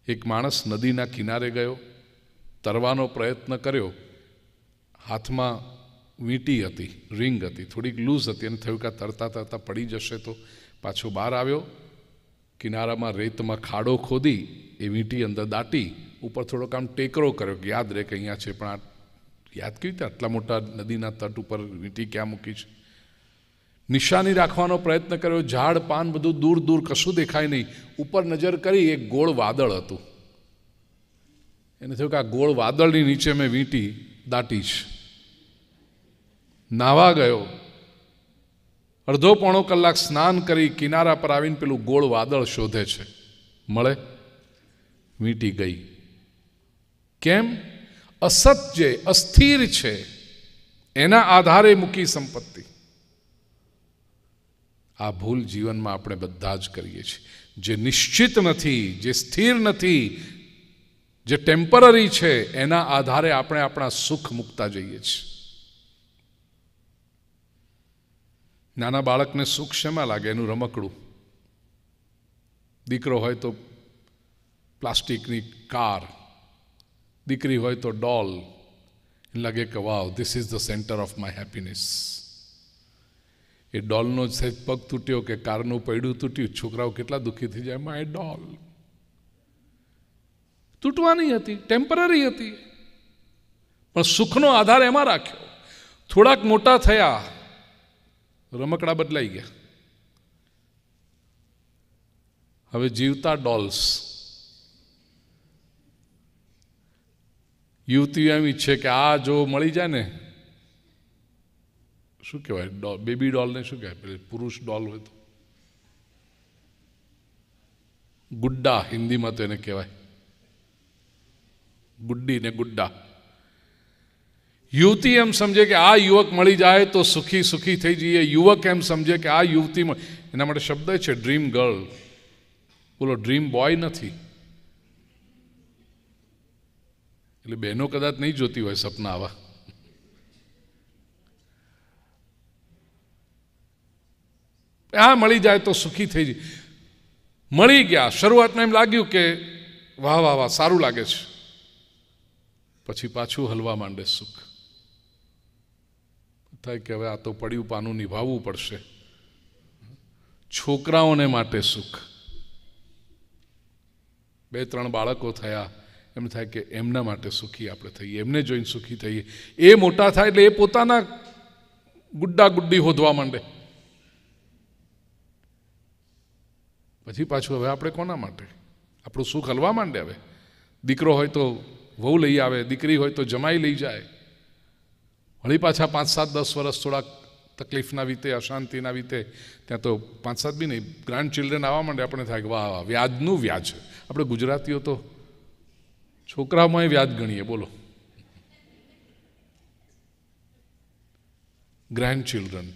એક માણસ નદીના કિનારે ગયો, તરવાનો પ્રયત્ન કર્યો. હાથમાં વીંટી હતી, રિંગ હતી, થોડીક લૂઝ હતી, અને થયું કે તરતા તરતા પડી જશે. તો પાછો બહાર આવ્યો, કિનારામાં રેતમાં ખાડો ખોદી એ વીંટી અંદર દાટી, ઉપર થોડોક આમ ટેકરો કર્યો કે યાદ રહે કે અહીંયા છે. પણ આ યાદ કેવી રીતે, આટલા મોટા નદીના તટ ઉપર વીંટી ક્યાં મૂકી છે? નિશાની રાખવાનો પ્રયત્ન કર્યો, ઝાડ પાન બધું દૂર દૂર, કશું દેખાય નહીં. ઉપર નજર કરી, એક ગોળ વાદળ હતું. એને થયું કે આ ગોળ વાદળની નીચે મેં વીંટી દાટી છે. નાવા ગયો, અડધો પોણો કલાક સ્નાન કરી કિનારા પર આવીને પેલું ગોળ વાદળ શોધે છે, મળે, વીંટી ગઈ. કેમ? અસત જે અસ્થિર છે એના આધારે મૂકી સંપત્તિ. આ ભૂલ જીવનમાં આપણે બધા જ કરીએ છીએ. જે નિશ્ચિત નથી, જે સ્થિર નથી, જે ટેમ્પરરી છે, એના આધારે આપણે આપણા સુખ મૂકતા જઈએ છીએ. નાના બાળકને સુખ શેમાં લાગે? એનું રમકડું. દીકરો હોય તો પ્લાસ્ટિકની કાર, દીકરી હોય તો ડોલ. લાગે કે wow, this is the centre of my happiness. એ ડોલનો સહેજ પગ તૂટ્યો કે કારનું પૈડું તૂટ્યું, છોકરાઓ કેટલા દુઃખી થઈ જાય. માય ડોલ તૂટવાની હતી, ટેમ્પરરી હતી, પણ સુખનો આધાર એમાં રાખ્યો. થોડાક મોટા થયા, રમકડા બદલાઈ ગયા. હવે જીવતા ડોલ્સ. યુવતીઓ એમ ઈચ્છે કે આ જો મળી જાય ને, શું કહેવાય, બેબી ડોલને શું કહેવાય, પુરુષ ડોલ હોય તો ગુડ્ડા, હિન્દીમાં તો એને કહેવાય ગુડ્ડી ને ગુડ્ડા. યુવતી એમ સમજે કે આ યુવક મળી જાય તો સુખી સુખી થઈ જઈએ. યુવક એમ સમજે કે આ યુવતી, એના માટે શબ્દ છે ડ્રીમ ગર્લ. બોલો, ડ્રીમ બોય નથી. એટલે બહેનો કદાચ નહીં જોતી હોય સપના આવા. આ મળી જાય તો સુખી થઈ જાય. મળી ગયા, શરૂઆતમાં એમ લાગ્યું કે વાહ વાહ વાહ, સારું લાગે છે. પછી પાછું હલવા માંડે સુખ. થાય કે હવે આ તો પડ્યું પાનું નિભાવવું પડશે. છોકરાઓને માટે સુખ. 2-3 બાળકો થયા, એમ થાય કે એમના માટે સુખી આપણે થઈએ, એમને જોઈને સુખી થઈએ. એ મોટા થાય એટલે એ પોતાના ગુડ્ડા ગુડ્ડી હોદવા માંડે. પછી પાછું હવે આપણે કોના માટે? આપણું સુખ હલવા માંડે. હવે દીકરો હોય તો વહુ લઈ આવે, દીકરી હોય તો જમાઈ લઈ જાય. વળી પાછા 5-7-10 વર્ષ થોડાક તકલીફના વીતે, અશાંતિના વીતે, ત્યાં તો 5-7 બી નહીં, ગ્રાન્ડ ચિલ્ડ્રન આવવા માંડે. આપણે થાય કે વાહ વાહ, વ્યાજનું વ્યાજ. આપણે ગુજરાતીઓ તો છોકરામાં વ્યાજ ગણીએ. બોલો, ગ્રાન્ડ ચિલ્ડ્રન.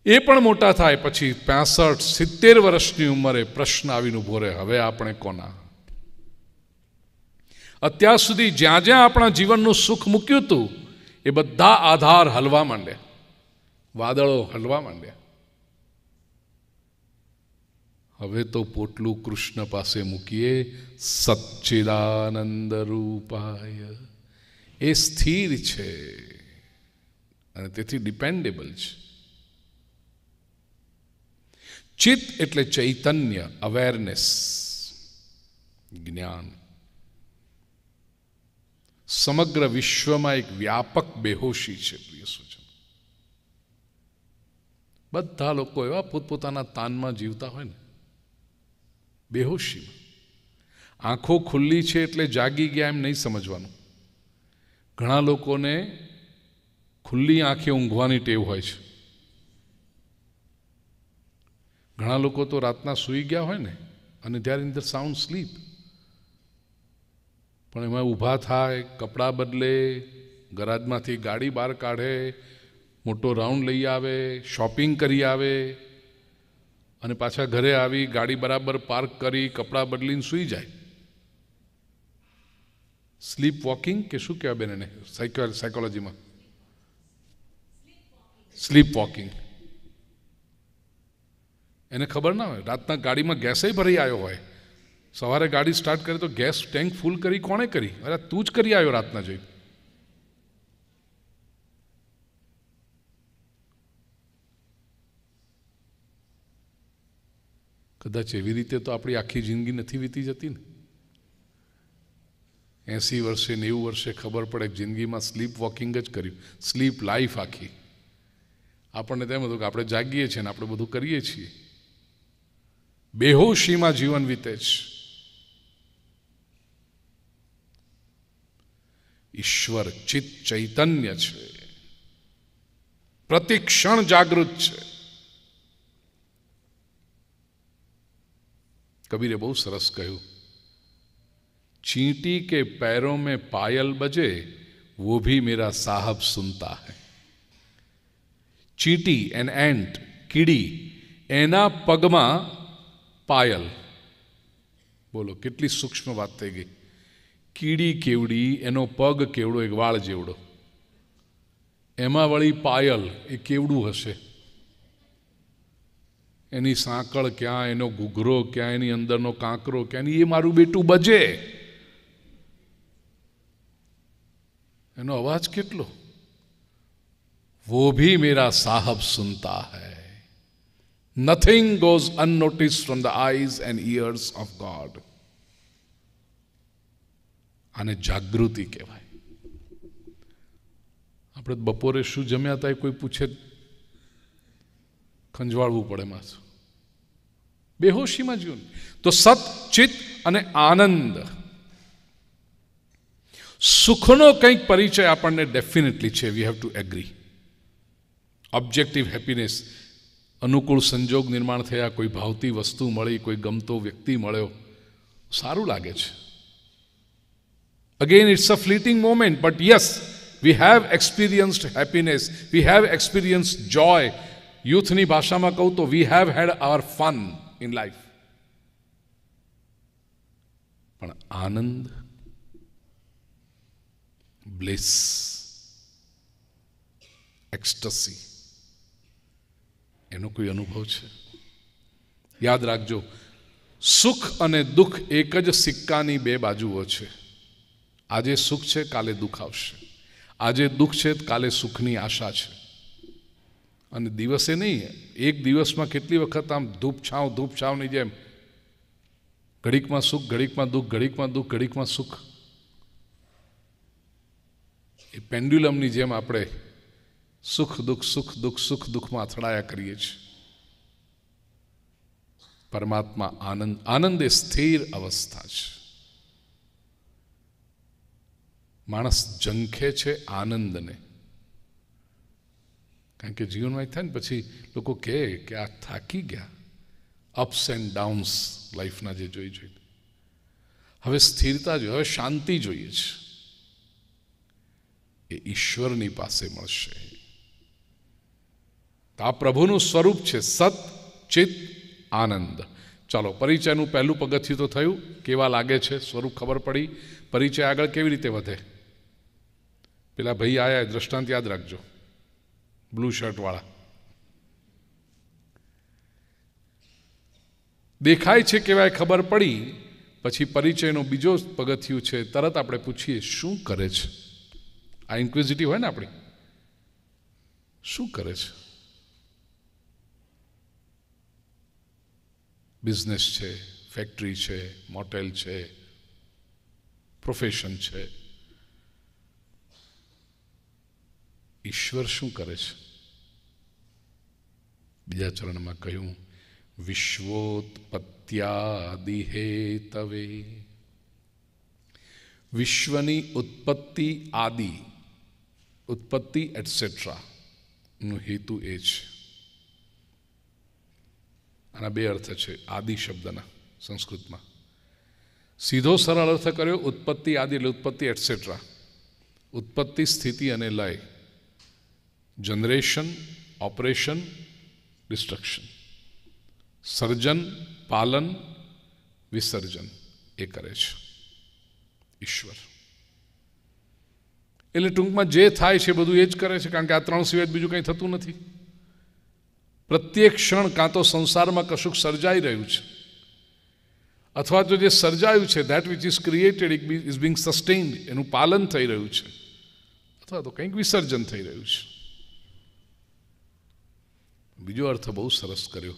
એ પણ મોટા થાય પછી 65-70 વર્ષની ઉંમરે પ્રશ્ન આવીને ઉભો રહે, હવે આપણે કોના? અત્યાર સુધી જ્યાં જ્યાં આપણા જીવનનું સુખ મૂક્યું હતું, એ બધા આધાર હલવા માંડ્યા, વાદળો હલવા માંડ્યા. હવે તો પોટલું કૃષ્ણ પાસે મૂકીએ. સચ્ચિદાનંદ રૂપાય. એ સ્થિર છે અને તેથી ડિપેન્ડેબલ છે. ચિત્ત એટલે ચૈતન્ય, અવેરનેસ, જ્ઞાન. સમગ્ર વિશ્વમાં એક વ્યાપક બેહોશી છે. પ્રિય સૂચન, બધા લોકો એવા પોતપોતાના તાનમાં જીવતા હોય ને, બેહોશીમાં. આંખો ખુલ્લી છે એટલે જાગી ગયા એમ નહીં સમજવાનું. ઘણા લોકોને ખુલ્લી આંખે ઊંઘવાની ટેવ હોય છે. ઘણા લોકો તો રાતના સૂઈ ગયા હોય ને, અને there in the sound sleep, પણ એમાં ઊભા થાય, કપડાં બદલે, ગરાજમાંથી ગાડી બહાર કાઢે, મોટો રાઉન્ડ લઈ આવે, શોપિંગ કરી આવે, અને પાછા ઘરે આવી ગાડી બરાબર પાર્ક કરી, કપડાં બદલીને સૂઈ જાય. સ્લીપ વોકિંગ કે શું કહેવાય બેન એને સાયકોલોજીમાં? Slip walking. એને ખબર ના હોય, રાતના ગાડીમાં ગેસે ભરી આવ્યો હોય, સવારે ગાડી સ્ટાર્ટ કરે તો ગેસ ટેન્ક ફૂલ કરી કોણે કરી? અરે તું જ કરી આવ્યો રાતના જોઈ. કદાચ એવી રીતે તો આપણી આખી જિંદગી નથી વીતી જતી ને. 80 વર્ષે 90 વર્ષે ખબર પડે કે જિંદગીમાં સ્લીપ વોકિંગ જ કર્યું, સ્લીપ લાઈફ આખી. આપણને તેમ હતું કે આપણે જાગીએ છીએ ને આપણે બધું કરીએ છીએ. બેહોશીમાં જીવન વીતે છે. ઈશ્વર ચિત્ત ચૈતન્ય છે, પ્રતિક્ષણ જાગૃત છે. કબીરે બહુ સરસ કહ્યું, चींटी के पैरों में पायल बजे वो भी मेरा साहब सुनता है. ચીંટી એન એન્ટ, કીડી, એના પગમાં પાયલ. બોલો કેટલી સૂક્ષ્મ વાત થઈ ગઈ. કીડી કેવડી, એનો પગ કેવડો, એક વાળ જેવડો, એમાં વળી પાયલ, એ કેવડું હશે? એની સાંકળ ક્યાં, એનો ઘૂઘરો ક્યાં, એની અંદરનો કાંકરો ક્યાં, એ મારું બેટું બજે. એનો અવાજ કેટલો! વો ભી મેરા સાહબ સુનતા હૈ. Nothing goes unnoticed from the eyes and ears of God. આને જાગૃતિ કહેવાય. આપણે બપોરે શું જમ્યા હતા એ કોઈ પૂછે, ખંજવાળવું પડે માથું, બેહોશીમાં જીવન. તો સત, ચિત અને આનંદ, સુખનો કંઈક પરિચય આપણને ડેફિનેટલી છે. We have to agree. Objective happiness, અનુકૂળ સંજોગ નિર્માણ થયા, કોઈ ભાવતી વસ્તુ મળી, કોઈ ગમતો વ્યક્તિ મળ્યો, સારું લાગે છે. Again, it's a fleeting moment, but yes, we have experienced happiness, we have experienced joy. Youthની ભાષામાં કહું તો we have had our fun in life. પણ આનંદ, bliss, ecstasy, એનો કોઈ અનુભવ છે? યાદ રાખજો, સુખ અને દુઃખ એક જ સિક્કાની બે બાજુઓ છે. આજે સુખ છે, કાલે દુઃખ આવશે. આજે દુઃખ છે, કાલે સુખની આશા છે. અને દિવસે નહીં, એક દિવસમાં કેટલી વખત આમ ધૂપછાવની જેમ ઘડીકમાં સુખ, ઘડીકમાં દુઃખ, ઘડીકમાં દુઃખ, ઘડીકમાં સુખ. એ પેન્ડ્યુલમની જેમ આપણે સુખ દુઃખ સુખ દુઃખ સુખ દુઃખમાં અથડાયા કરીએ છીએ. પરમાત્મા આનંદ, આનંદ એ સ્થિર અવસ્થા છે. માણસ ઝંખે છે આનંદને, કારણ કે જીવનમાં થાય ને પછી લોકો કહે કે આ થાકી ગયા, અપ્સ એન્ડ ડાઉન્સ લાઈફના જે જોઈ. હવે સ્થિરતા જોઈએ, હવે શાંતિ જોઈએ છે. એ ઈશ્વરની પાસે મળશે. આ પ્રભુનું સ્વરૂપ છે, સત, ચિત, આનંદ. ચાલો, પરિચયનું પહેલું પગથિયું તો થયું, કેવા લાગે છે, સ્વરૂપ ખબર પડી. પરિચય આગળ કેવી રીતે વધે? પેલા ભાઈ આયા, દ્રષ્ટાંત યાદ રાખજો, બ્લુ શર્ટ વાળા. દેખાય છે કેવાય ખબર પડી, પછી પરિચયનો બીજો પગથિયું છે, તરત આપણે પૂછીએ શું કરે છે. આ ઇન્ક્વિઝિટિવ હોય ને આપણી, શું કરે છે? બિઝનેસ છે, ફેક્ટરી છે, મોટેલ છે, પ્રોફેશન છે. ઈશ્વર શું કરે છે? બીજા ચરણમાં કહ્યું, વિશ્વોત્પત્યાદિ હેતવે. વિશ્વની ઉત્પત્તિ, આદિ, ઉત્પત્તિ એટસેટ્રા નો હેતુ એ છે. આના બે અર્થ છે આદિ શબ્દના સંસ્કૃતમાં. સીધો સરળ અર્થ કર્યો ઉત્પત્તિ આદિ એટલે ઉત્પત્તિ એટસેટ્રા. ઉત્પત્તિ, સ્થિતિ અને લય, જનરેશન, ઓપરેશન, ડિસ્ટ્રક્શન, સર્જન, પાલન, વિસર્જન એ કરે છે ઈશ્વર. એટલે ટૂંકમાં જે થાય છે બધું એ જ કરે છે, કારણ કે આ ત્રણ સિવાય બીજું કંઈ થતું નથી. પ્રત્યેક ક્ષણ કાં તો સંસારમાં કશુંક સર્જાઈ રહ્યું છે, અથવા તો જે સર્જાયું છે that which is created is being sustained, એનું પાલન થઈ રહ્યું છે, અથવા તો કંઈક વિસર્જન થઈ રહ્યું છે. બીજો અર્થ બહુ સરસ કર્યો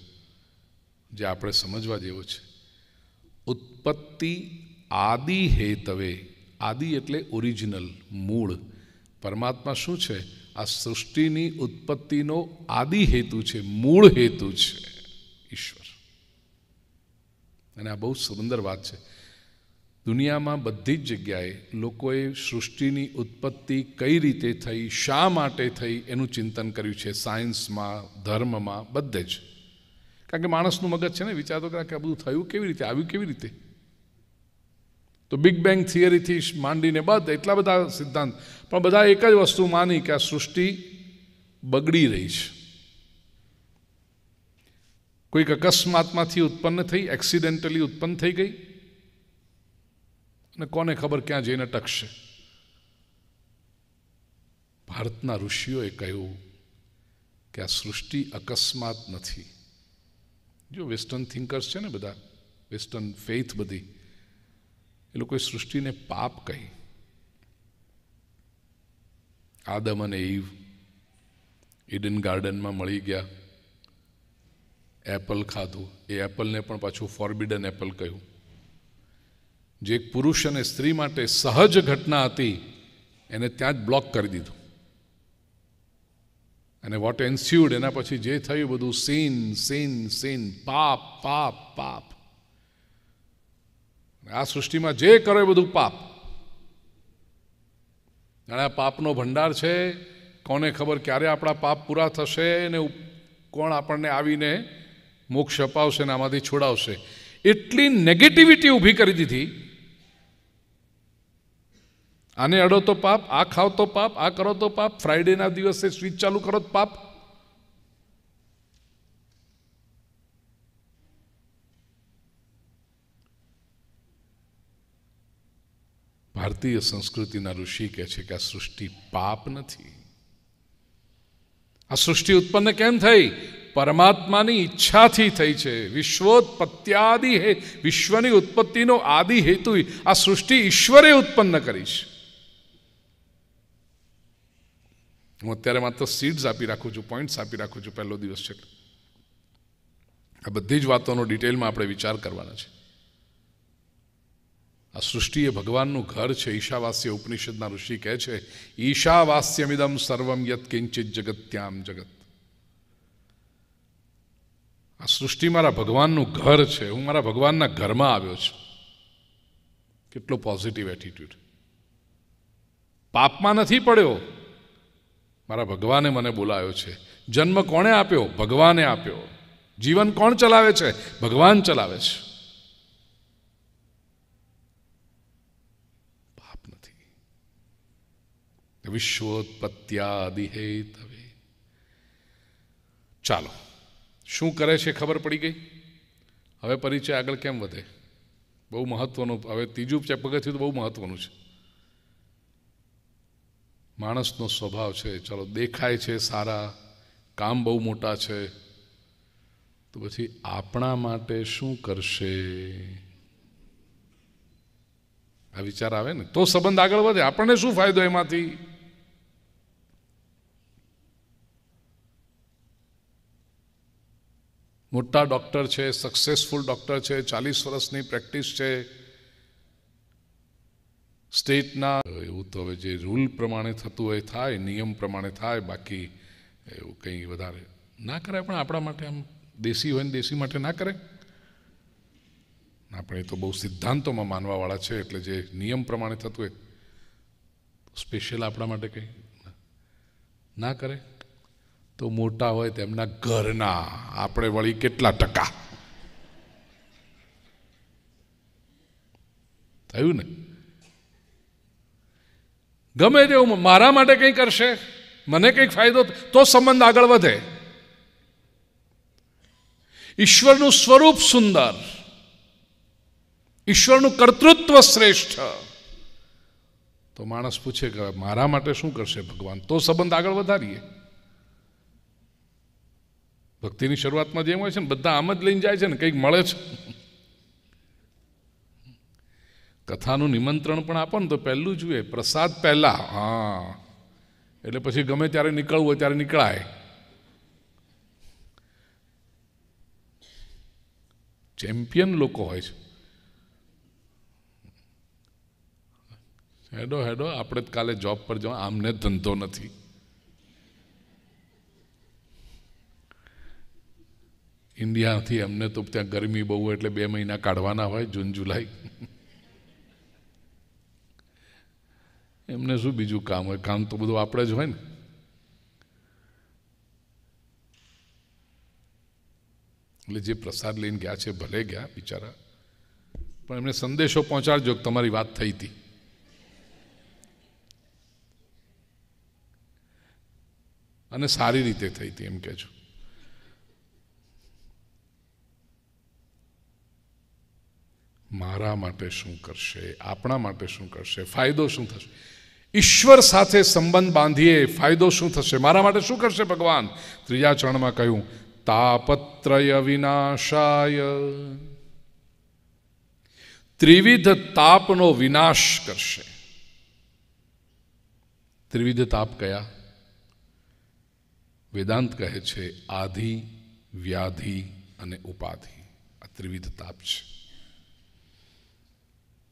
જે આપણે સમજવા જેવો છે. ઉત્પત્તિ આદિ હેતવે. આદિ એટલે ઓરિજિનલ, મૂળ. પરમાત્મા શું છે? આ સૃષ્ટિની ઉત્પત્તિનો આદિ હેતુ છે, મૂળ હેતુ છે ઈશ્વર. અને આ બહુ સુંદર વાત છે. દુનિયામાં બધી જ જગ્યાએ લોકોએ સૃષ્ટિની ઉત્પત્તિ કઈ રીતે થઈ, શા માટે થઈ એનું ચિંતન કર્યું છે. સાયન્સમાં, ધર્મમાં, બધે જ. કારણ કે માણસનું મગજ છે ને, વિચારતો કરે કે આ બધું થયું કેવી રીતે, આવ્યું કેવી રીતે. તો બિગ બેંગ થિયરીથી માંડીને બધા એટલા બધા સિદ્ધાંત, પણ બધા એક જ વસ્તુ માની કે આ સૃષ્ટિ બગડી રહી છે, કોઈક અકસ્માતમાંથી ઉત્પન્ન થઈ, એક્સિડેન્ટલી ઉત્પન્ન થઈ ગઈ, અને કોને ખબર ક્યાં જઈને ટકશે. ભારતના ઋષિઓએ કહ્યું કે આ સૃષ્ટિ અકસ્માત નથી. જો વેસ્ટર્ન થિંકર્સ છે ને બધા, વેસ્ટર્ન ફેથ બધી, એ લોકોએ સૃષ્ટિને પાપ કહી. આદમ અને ઈવ ઈડન ગાર્ડનમાં મળી ગયા, એપલ ખાધું, એ એપલને પણ પાછું ફોરબિડન એપલ કહ્યું. જે એક પુરુષ અને સ્ત્રી માટે સહજ ઘટના હતી એને ત્યાં જ બ્લોક કરી દીધું. અને વોટ એન્સ્યુડ, એના પછી જે થયું બધું સીન સીન સીન, પાપ પાપ પાપ. આ સૃષ્ટિમાં જે કરો એ બધું પાપ. અને આ પાપનો ભંડાર છે. કોને ખબર ક્યારે આપણા પાપ પૂરા થશે ને કોણ આપણને આવીને મોક્ષ અપાવશે ને આમાંથી છોડાવશે. એટલી નેગેટિવિટી ઊભી કરી દીધી. આને અડો તો પાપ, આ ખાવ તો પાપ, આ કરો તો પાપ, ફ્રાઈડેના દિવસે સ્વિચ ચાલુ કરો તો પાપ. ભારતીય સંસ્કૃતિના ઋષિ કહે છે કે આ સૃષ્ટિ પાપ નથી. આ સૃષ્ટિ ઉત્પન્ન કેમ થઈ? પરમાત્માની ઈચ્છાથી થઈ છે. વિશ્વોત્પત્ત્યાદિ હે, વિશ્વની ઉત્પત્તિનો આદિ હેતુ આ સૃષ્ટિ ઈશ્વરે ઉત્પન્ન કરી છે. હું અત્યારે માત્ર સીડ્સ આપી રાખું છું, પોઈન્ટ્સ આપી રાખું છું. પહેલો દિવસ છે. આ બધી જ વાતોનો ડિટેલમાં આપણે વિચાર કરવાના છે. આ સૃષ્ટિ એ ભગવાનનું ઘર છે. ઈશાવાસ્ય ઉપનિષદના ઋષિ કહે છે, ઈશાવાસ્યમિદમ સર્વમ યત કિંચિત જગત્યામ જગત. આ સૃષ્ટિ મારા ભગવાનનું ઘર છે. હું મારા ભગવાનના ઘરમાં આવ્યો છું. કેટલો પોઝિટિવ એટીટ્યુડ. પાપમાં નથી પડ્યો, મારા ભગવાને મને બોલાવ્યો છે. જન્મ કોણે આપ્યો? ભગવાને આપ્યો. જીવન કોણ ચલાવે છે? ભગવાન ચલાવે છે. પાપ નથી. વિશ્વોત્પત્ત્યાદિ હેતવે. ચાલો, શું કરે છે ખબર પડી ગઈ. હવે પરિચય આગળ કેમ વધે? બહુ મહત્વનું. હવે ત્રીજું પગથિયું તો બહુ મહત્વનું છે. માણસનો સ્વભાવ છે, ચાલો દેખાય છે સારા, કામ બહુ મોટા છે, તો પછી આપણા માટે શું કરશે? આ વિચાર આવે ને તો સંબંધ આગળ વધે. આપણને શું ફાયદો એમાંથી? મોટા ડૉક્ટર છે, સક્સેસફુલ ડૉક્ટર છે, 40 વર્ષની પ્રેક્ટિસ છે સ્ટેટના. એવું તો હવે જે રૂલ પ્રમાણે થતું હોય થાય, નિયમ પ્રમાણે થાય, બાકી એવું કંઈ વધારે ના કરાય. પણ આપણા માટે આમ દેશી હોય ને દેશી માટે ના કરે. આપણે તો બહુ સિદ્ધાંતોમાં માનવાવાળા છે, એટલે જે નિયમ પ્રમાણે થતું હોય સ્પેશિયલ આપણા માટે કંઈ ના કરે. તો મોટા હોય તેમના ઘરના આપણે વળી કેટલા ટકા થયું ને? ગમે તેવું મારા માટે કંઈ કરશે, મને કંઈક ફાયદો, તો સંબંધ આગળ વધે. ઈશ્વરનું સ્વરૂપ સુંદર, ઈશ્વરનું કર્તૃત્વ શ્રેષ્ઠ, તો માણસ પૂછે કે મારા માટે શું કરશે ભગવાન? તો સંબંધ આગળ વધારીએ. ભક્તિની શરૂઆતમાં જેમ હોય છે ને, બધા આમ જ લઈને જાય છે ને, કંઈક મળે છે. કથાનું નિમંત્રણ પણ આપો ને તો પહેલું જોઈએ પ્રસાદ પહેલા. હા, એટલે પછી ગમે ત્યારે નીકળવું હોય ત્યારે નીકળાય. ચેમ્પિયન લોકો હોય છે. હેડો હેડો, આપણે જ કાલે જોબ પર જવા, આમને ધંધો નથી. ઇન્ડિયાથી એમને તો ત્યાં ગરમી બહુ હોય એટલે 2 મહિના કાઢવાના હોય, જૂન જુલાઈ. એમને શું બીજું કામ હોય? કામ તો બધું આપણે જ હોય ને. એટલે જે પ્રસાદ લઈને ગયા છે ભલે ગયા બિચારા, પણ એમને સંદેશો પહોંચાડજો કે તમારી વાત થઈ હતી. અને સારી રીતે થઈ હતી એમ કહેજો. મારા માટે શું કરશે, આપણા માટે શું કરશે, ફાયદો શું થશે. ઈશ્વર સાથે સંબંધ બાંધીએ, ફાયદો શું થશે, મારા માટે શું કરશે ભગવાન. ત્રીજા ચરણમાં કહ્યું તાપત્રય વિનાશાય, ત્રિવિધ તાપનો વિનાશ કરશે. ત્રિવિધ તાપ કયા? વેદાંત કહે છે આધિ, વ્યાધિ અને ઉપાધિ. આ ત્રિવિધ તાપ છે.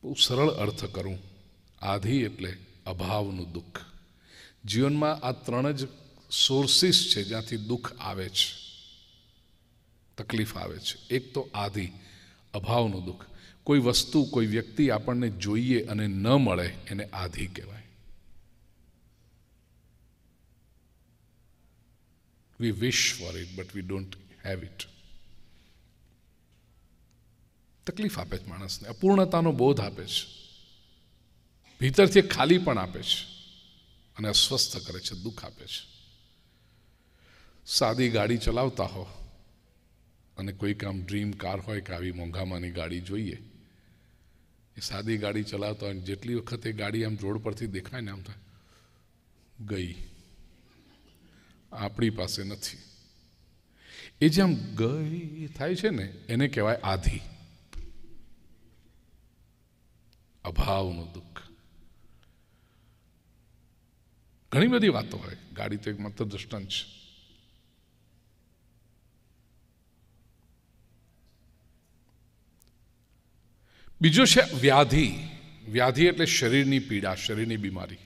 બહુ સરળ અર્થ કરું. આધિ એટલે અભાવનું દુઃખ. જીવનમાં આ ત્રણ જ સોર્સિસ છે જ્યાંથી દુઃખ આવે છે, તકલીફ આવે છે. એક તો આધિ, અભાવનું દુઃખ. કોઈ વસ્તુ, કોઈ વ્યક્તિ આપણને જોઈએ અને ન મળે એને આધિ કહેવાય. We wish for it, but we don't have it. તકલીફ આપે છે માણસને, અપૂર્ણતાનો બોધ આપે છે, ભીતરથી ખાલી પણ આપે છે અને અસ્વસ્થ કરે છે, દુઃખ આપે છે. સાદી ગાડી ચલાવતા હો અને કોઈક આમ ડ્રીમ કાર હોય કે આવી મોંઘામાંની ગાડી જોઈએ, એ સાદી ગાડી ચલાવતા હોય, જેટલી વખત એ ગાડી આમ રોડ પરથી દેખાય ને આમ થાય ગઈ, આપણી પાસે નથી. એ જે આમ ગઈ થાય છે ને એને કહેવાય આધિ, અભાવનું દુઃખ. ઘણી બધી વાતો હોય, ગાડી તો એક માત્ર દૃષ્ટાંત છે. બીજો છે વ્યાધિ. વ્યાધિ એટલે શરીરની પીડા, શરીરની બીમારી.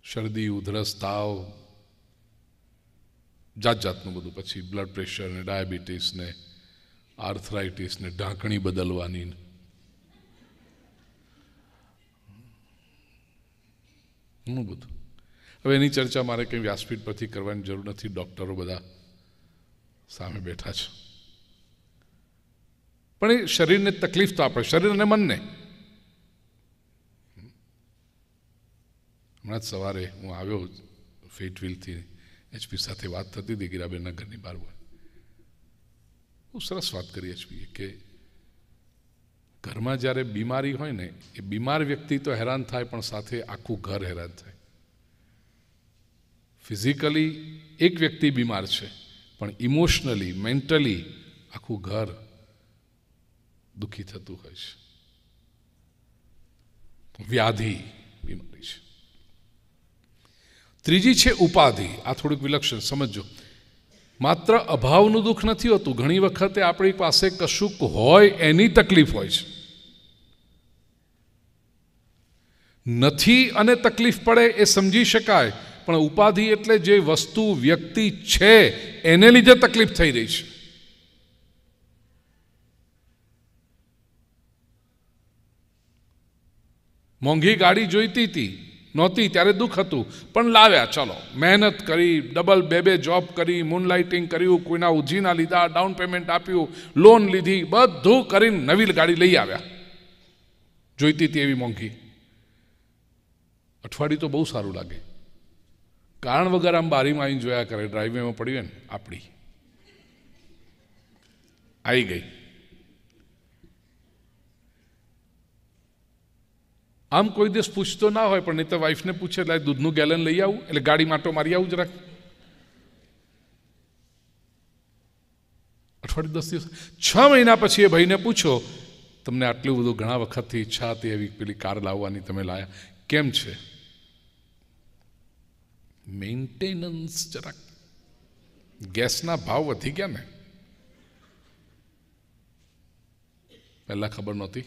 શરદી, ઉધરસ, તાવ, જાત જાતનું બધું. પછી બ્લડ પ્રેશર ને ડાયાબિટીસ ને આર્થરાઇટિસ ને ઢાંકણી બદલવાની, ઘણું બધું. હવે એની ચર્ચા મારે કંઈ વ્યાસપીઠ પરથી કરવાની જરૂર નથી, ડૉક્ટરો બધા સામે બેઠા છે. પણ એ શરીરને તકલીફ તો આપે, શરીર અને મનને. હમણાં જ સવારે હું આવ્યો ફેટવિલથી, એચપી સાથે વાત થતી હતી ગીરાબેનના ઘરની બહાર. બહુ સરસ વાત કરી એચપીએ કે ઘરમાં જ્યારે બીમારી હોય ને, એ બીમાર વ્યક્તિ તો હેરાન થાય પણ સાથે આખું ઘર હેરાન થાય. ફિઝિકલી એક વ્યક્તિ બીમાર છે પણ ઇમોશનલી, મેન્ટલી આખું ઘર દુઃખી થતું હોય છે. વ્યાધિ બીમારી છે. ત્રીજી છે ઉપાધિ. આ થોડુંક વિલક્ષણ સમજો. માત્ર અભાવનું દુઃખ નથી હોતું, ઘણી વખતે આપણી પાસે કશુંક હોય એની તકલીફ હોય છે. નથી અને તકલીફ પડે એ સમજી શકાય, પણ ઉપાધિ એટલે જે વસ્તુ, વ્યક્તિ છે એને લીધે તકલીફ થઈ રહી છે. મોંઘી ગાડી જોઈતી હતી, નહોતી ત્યારે દુઃખ હતું, પણ લાવ્યા. ચલો, મહેનત કરી, ડબલ બે જોબ કરી, મૂનલાઇટિંગ કર્યું, કોઈના ઉજીના લીધા, ડાઉન પેમેન્ટ આપ્યું, લોન લીધી, બધું કરીને નવી ગાડી લઈ આવ્યા. જોઈતી હતી એવી મોંઘી. અઠવાડિયું તો બહુ સારું લાગે, કારણ વગર આમ બારીમાં આવીને જોયા કરે, ડ્રાઈવેમાં પડી હોય ને આપણી, આવી ગઈ. આમ કોઈ દિવસ પૂછતો ના હોય, પણ નહીં તો વાઈફને પૂછે એટલે દૂધનું ગેલન લઈ આવું, એટલે ગાડી માટો મારી આવું જરાક. અઠવાડિયું 10 દિવસ, 6 મહિના પછી એ ભાઈને પૂછો, તમને આટલું બધું ઘણા વખતથી ઈચ્છા હતી એવી પેલી કાર લાવવાની, તમે લાયા, કેમ છે? મેન્ટેનન્સ જરાક, ગેસના ભાવ વધી ગયા ને, પહેલા ખબર નહોતી.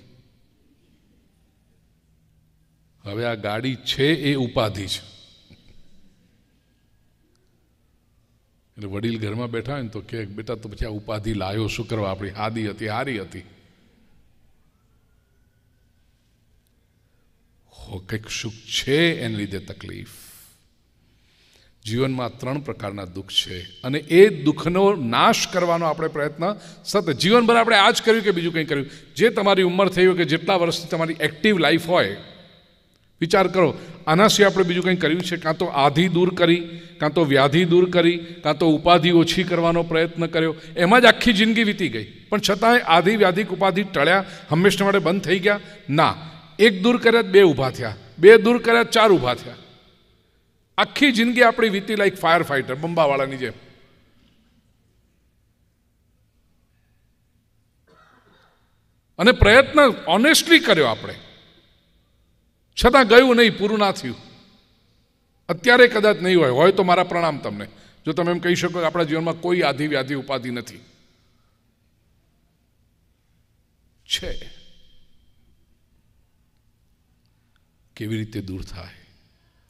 હવે આ ગાડી છે એ ઉપાધિ છે. એટલે વડીલ ઘરમાં બેઠા હોય ને તો કે બેટા તો પછી આ ઉપાધિ લાયો શું કરવા, આપણી હાદી હતી, હારી હતી. કંઈક સુખ છે એને લીધે તકલીફ. જીવનમાં 3 પ્રકારના દુઃખ છે અને એ દુઃખનો નાશ કરવાનો આપણે પ્રયત્ન સતત જીવનભર આપણે આ જ કર્યું કે બીજું કંઈ કર્યું. જે તમારી ઉંમર થઈ હોય કે જેટલા વર્ષથી તમારી એક્ટિવ લાઈફ હોય, વિચાર કરો, આના સિવાય આપણે બીજું કંઈ કર્યું છે? કાં તો આધિ દૂર કરી, કાં તો વ્યાધિ દૂર કરી, કાં તો ઉપાધિ ઓછી કરવાનો પ્રયત્ન કર્યો. એમાં જ આખી જિંદગી વીતી ગઈ. પણ છતાંય આધિ વ્યાધિ ઉપાધિ ટળ્યા, હંમેશા માટે બંધ થઈ ગયા? ના. એક દૂર કર્યા 2 ઊભા થયા, 2 દૂર કર્યા 4 ઊભા થયા. આખી જિંદગી આપણી વીતી લાઈક ફાયર ફાઈટર, બંબાવાળાની જેમ. અને પ્રયત્ન ઓનેસ્ટલી કર્યો આપણે, છતાં ગયું નહીં, પૂરું ના થયું. અત્યારે કદાચ નહીં હોય તો મારા પ્રણામ તમને, જો તમે એમ કહી શકો કે આપણા જીવનમાં કોઈ આધિ વ્યાધિ ઉપાધિ નથી. છે. કેવી રીતે દૂર થાય?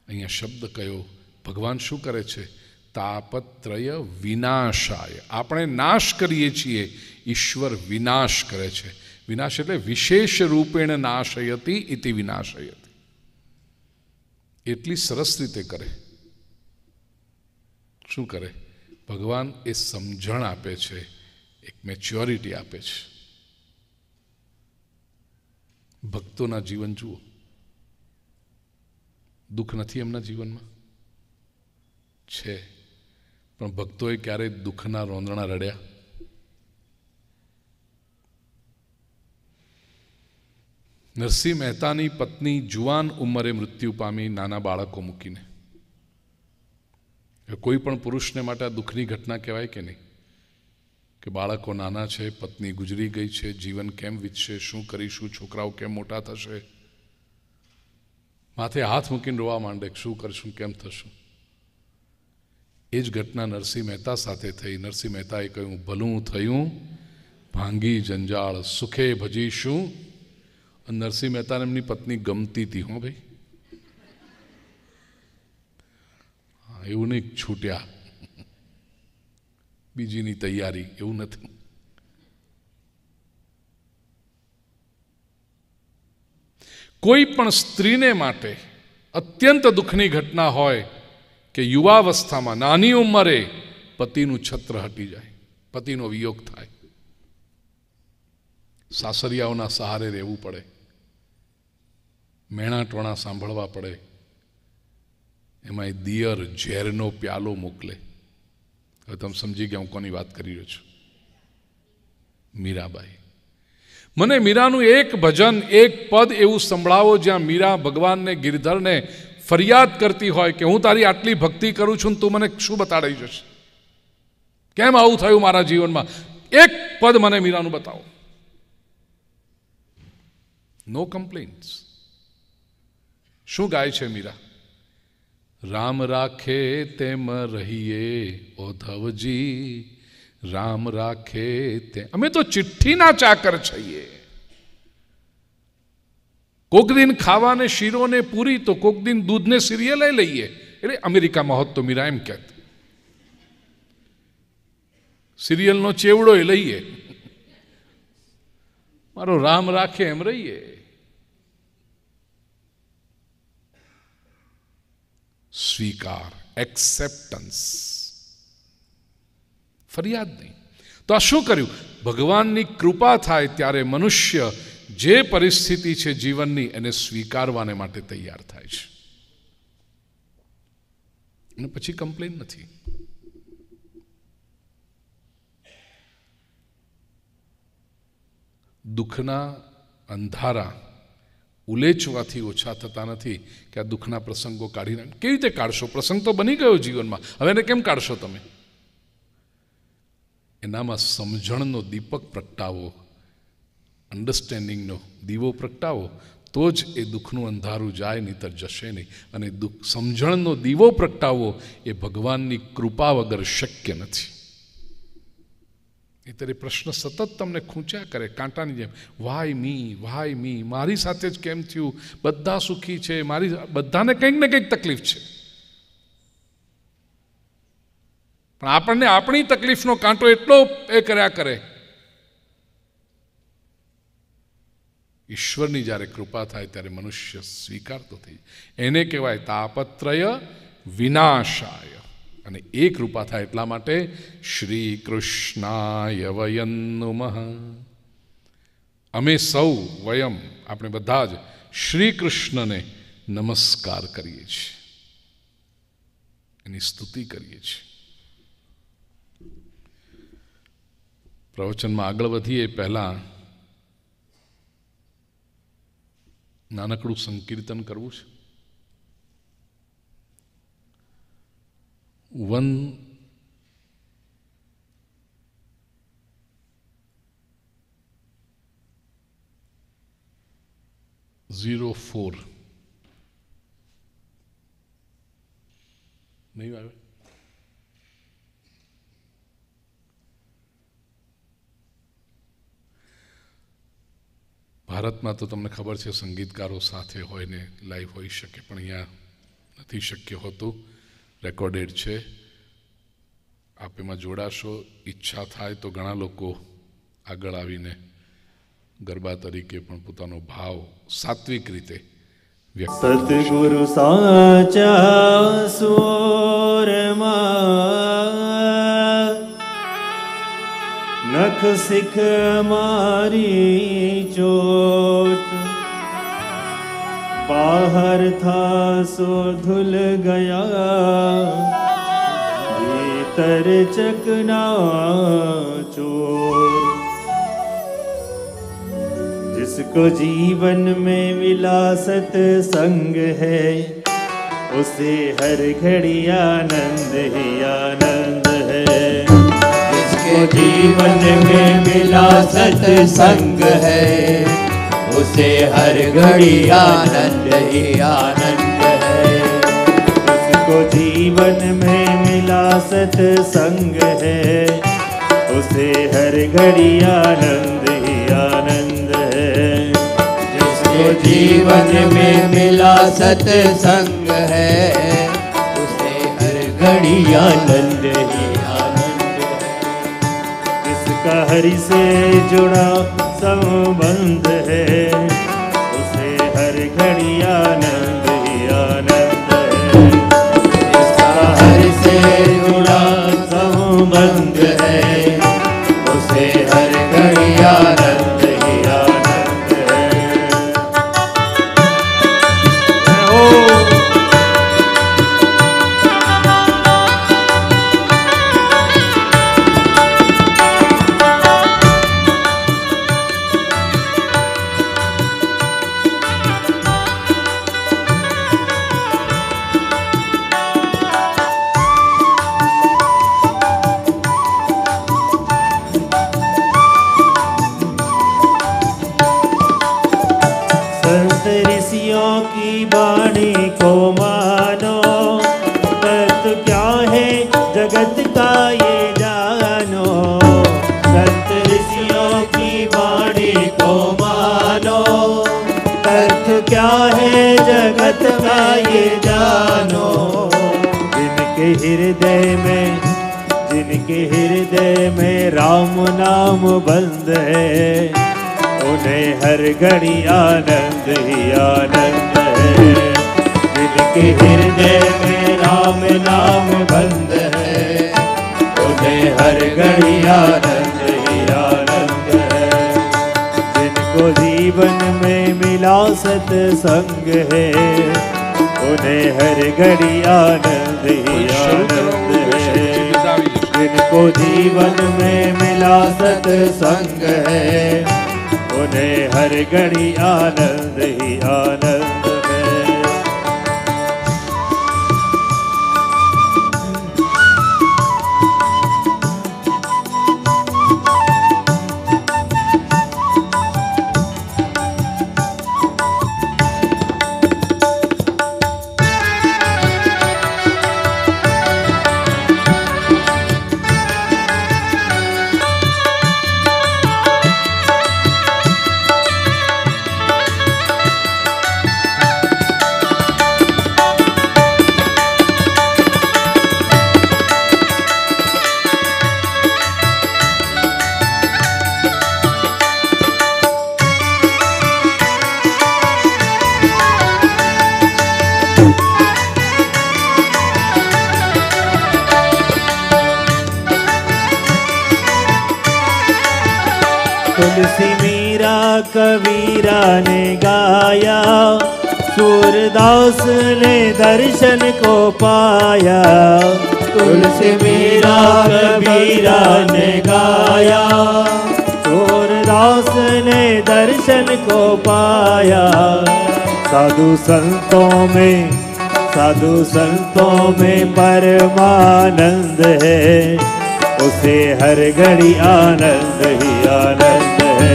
અહીંયા શબ્દ કયો? ભગવાન શું કરે છે? તાપત્રય વિનાશાય. આપણે નાશ કરીએ છીએ, ઈશ્વર વિનાશ કરે છે. વિનાશ એટલે વિશેષ રૂપેણ નાશયતી ઇતિ વિનાશયતી. એટલી સરસ રીતે કરે. શું કરે ભગવાન? એ સમજણ આપે છે, એક મેચ્યોરિટી આપે છે. ભક્તોના જીવન જુઓ, દુઃખ નથી એમના જીવનમાં? છે. પણ ભક્તોએ ક્યારેય દુઃખના રોંદણા રડ્યા? નરસિંહ મહેતાની પત્ની જુવાન ઉંમરે મૃત્યુ પામી, નાના બાળકો મૂકીને. કોઈ પણ પુરુષને માટે આ દુઃખની ઘટના કહેવાય કે નહીં? કે બાળકો નાના છે, પત્ની ગુજરી ગઈ છે, જીવન કેમ વીતશે, શું કરીશું, છોકરાઓ કેમ મોટા થશે, માથે હાથ મૂકીને રોવા માંડે, શું કરશું, કેમ થશું. એ જ ઘટના નરસિંહ મહેતા સાથે થઈ. નરસિંહ મહેતાએ કહ્યું, ભલું થયું ભાંગી જંજાળ, સુખે ભજીશું. નરસિંહ મહેતાને એમની પત્ની ગમતી હતી. હો ભાઈ, એવું નહીં છૂટ્યા, બીજીની તૈયારી, એવું નથી. કોઈ પણ સ્ત્રીને માટે અત્યંત દુઃખની ઘટના હોય કે યુવાવસ્થામાં નાની ઉંમરે પતિનું છત્ર હટી જાય, પતિનો વિયોગ થાય, સાસરિયાઓના સહારે રહેવું પડે, મેણા ટોણા સાંભળવા પડે, એમાં દિયર ઝેરનો પ્યાલો મોકલે. હવે તમે સમજી ગયા હું કોની વાત કરી રહ્યો છું? મીરાબાઈ. મને મીરાનું એક ભજન, એક પદ એવું સંભળાવો જ્યાં મીરા ભગવાનને, ગિરધરને ફરિયાદ કરતી હોય કે હું તારી આટલી ભક્તિ કરું છું, તું મને શું બતાડી જશે? કેમ આવું થયું મારા જીવનમાં? એક પદ મને મીરાનું બતાવો. નો કમ્પ્લેન્ટ્સ. શું ગાય છે મીરા? રામ રાખે તેમ રહીએ ઓધવજી, રામ રાખે તે. અમે તો ચિઠ્ઠીના ચાકર છીએ. કોક દિન ખાવાને શીરો ને પૂરી, તો કોક દિન દૂધને સિરિયલ લઈએ. એટલે અમેરિકામાં હોત તો મીરા એમ કહેત, સિરિયલનો ચેવડો એ લઈએ, મારો રામ રાખે એમ રહીએ. સ્વીકાર, એક્સેપ્ટન્સ, ફરિયાદ નહીં. તો આ શું કર્યું? ભગવાનની કૃપા થાય ત્યારે મનુષ્ય જે પરિસ્થિતિ છે જીવનની એને સ્વીકારવાને માટે તૈયાર થાય છે, અને પછી કમ્પ્લેન નથી. દુઃખના અંધારા ઉલેચવાથી ઓછા થતા નથી કે આ દુઃખના પ્રસંગો કાઢીને. કેવી રીતે કાઢશો? પ્રસંગ તો બની ગયો જીવનમાં, હવે એને કેમ કાઢશો તમે? એનામાં સમજણનો દીપક પ્રગટાવો, અન્ડરસ્ટેન્ડિંગનો દીવો પ્રગટાવો, તો જ એ દુઃખનું અંધારું જાય, નહીંતર જશે નહીં. અને સમજણનો દીવો પ્રગટાવો એ ભગવાનની કૃપા વગર શક્ય નથી. ત્યારે પ્રશ્ન સતત તમને ખૂંચ્યા કરે કાંટાની જેમ, વાય મી, મારી સાથે જ કેમ થયું? બધા સુખી છે, મારી બધાને કંઈક ને કંઈક તકલીફ છે, પણ આપણને આપણી તકલીફનો કાંટો એટલો એ કર્યા કરે. ઈશ્વરની જ્યારે કૃપા થાય ત્યારે મનુષ્ય સ્વીકારતો થઈ જાય. એને કહેવાય તાપત્રય વિનાશાય. અને એ કૃપા થાય એટલા માટે શ્રી કૃષ્ણાય વયં નુમઃ. અમે સૌ, વયમ આપણે બધા જ શ્રી કૃષ્ણને નમસ્કાર કરીએ છીએ, એની સ્તુતિ કરીએ છીએ. પ્રવચનમાં આગળ વધીએ પહેલાં નાનકડું સંકીર્તન કરવું છે. 104 નહીં આવે. ભારતમાં તો તમને ખબર છે સંગીતકારો સાથે હોય ને લાઈવ હોઈ શકે, પણ અહીંયા નથી શક્ય હોતું, રેકોર્ડેડ છે. આપ એમાં જોડાશો. ઈચ્છા થાય તો ઘણા લોકો આગળ આવીને ગરબા તરીકે પણ પોતાનો ભાવ સાત્વિક રીતે વ્યક્ત. સતગુરુ સાચા સુરમાં નખ શીખ મારી ચોટ, બાહર થા સો ધુલ ગયા, भीतर चकना चोर. जिसको जीवन में मिला सत्संग है, उसे हर घड़ी आनंद ही आनंद है. जिसको जीवन में मिला सत्संग है, उसे हर घड़ी आनंद ही आनंद है. जिसको जीवन में मिला सत्संग है, उसे हर घड़ी आनंद ही आनंद है. जिसको जीवन में मिला सत्संग है, उसे हर घड़ी आनंद ही आनंद है. जिसका हरि से जुड़ा संबंध है, उसे हर घड़ी आनंद ही आनंद है. जिसका हरि से जुड़ा संबंध है, उसे हर घड़ी आनंद ही आनंद है. वाणी को मानो, तत्व क्या है जगत का ये जानो. संत ऋषियों की वाणी को मानो, तत्व क्या है जगत का ये जानो. जिनके हृदय में राम नाम बंद है, उन्हें हर घड़ी आनंद ही आनंद है. जिनके हृदय में राम नाम बंद है, उन्हें हर घड़ी आनंद ही आनंद है. जिनको जीवन में मिला सत्संग है, उन्हें हर घड़ी आनंद ही आनंद है. जिनको जीवन में मिला सत्संग है, उन्हें हर घड़ी आनंद ही आनंद है. तुलसी मीरा कबीरा ने गाया, सूरदास ने दर्शन को पाया, तुलसी मीरा कबीरा ने गाया। सूरदास ने दर्शन को पाया। साधु संतों में परमानंद है, उसे हर घड़ी आनंद ही आनंद है।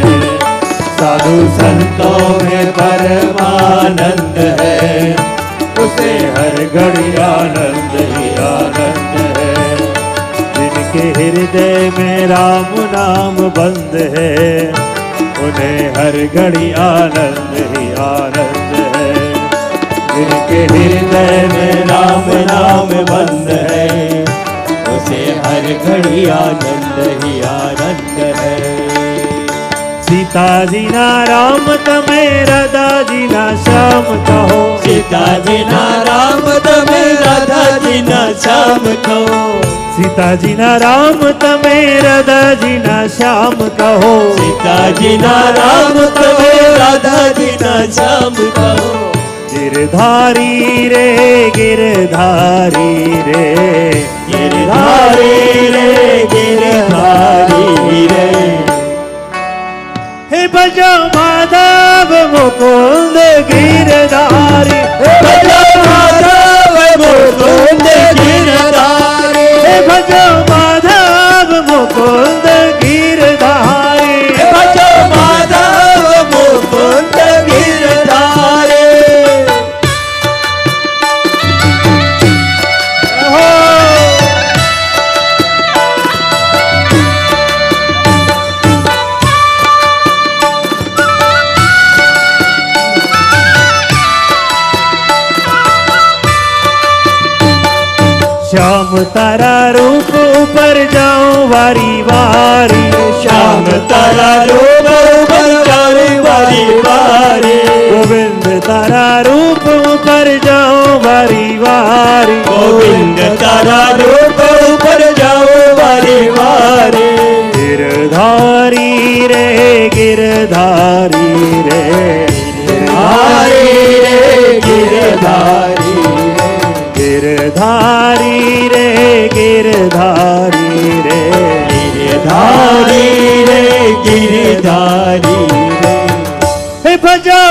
साधु संतों में परमानंद है, उसे हर घड़ी आनंद ही आनंद है। जिनके हृदय में राम नाम बंद है, उन्हें हर घड़ी आनंद ही आनंद है। जिनके हृदय में राम नाम बंद है, उसे हर घड़ी आनंद ही आनंद है। सीता जी ना राम तमें, राधा जी ना श्याम कहो। सीता जी ना राम तमें, राधा जी ना श्याम कहो। सीता जी ना राम तमें, राधा जी ना श्याम कहो। सीता जी ना राम तमें, राधा जी ना श्याम कहो। गिरधारी रे गिरधारी रे, गिरधारी रे गिरधारी रे। हे भजो माधव मुकुंद गिरधारी, भजो माधव मुकुंद गिरधारी। भजो माधव मुकुंद गिरधारी, भजो माधव मुकुंद गिरधारी। श्याम तारा रूप ऊपर जाऊं वारी वारी। श्याम तारा रूप ऊपर जाऊं वारी वारी। गोविंद तारा रूप ऊपर जाऊं वारी वारी। गोविंद तारा रूप ऊपर जाऊं वारी वारी। गिरधारी रे गिरधारी रे, गिरधारी रे गिरधारी रे। गिरधारी रे गिरधारी रे, गिरधारी रे गिरधारी रे। हे भजो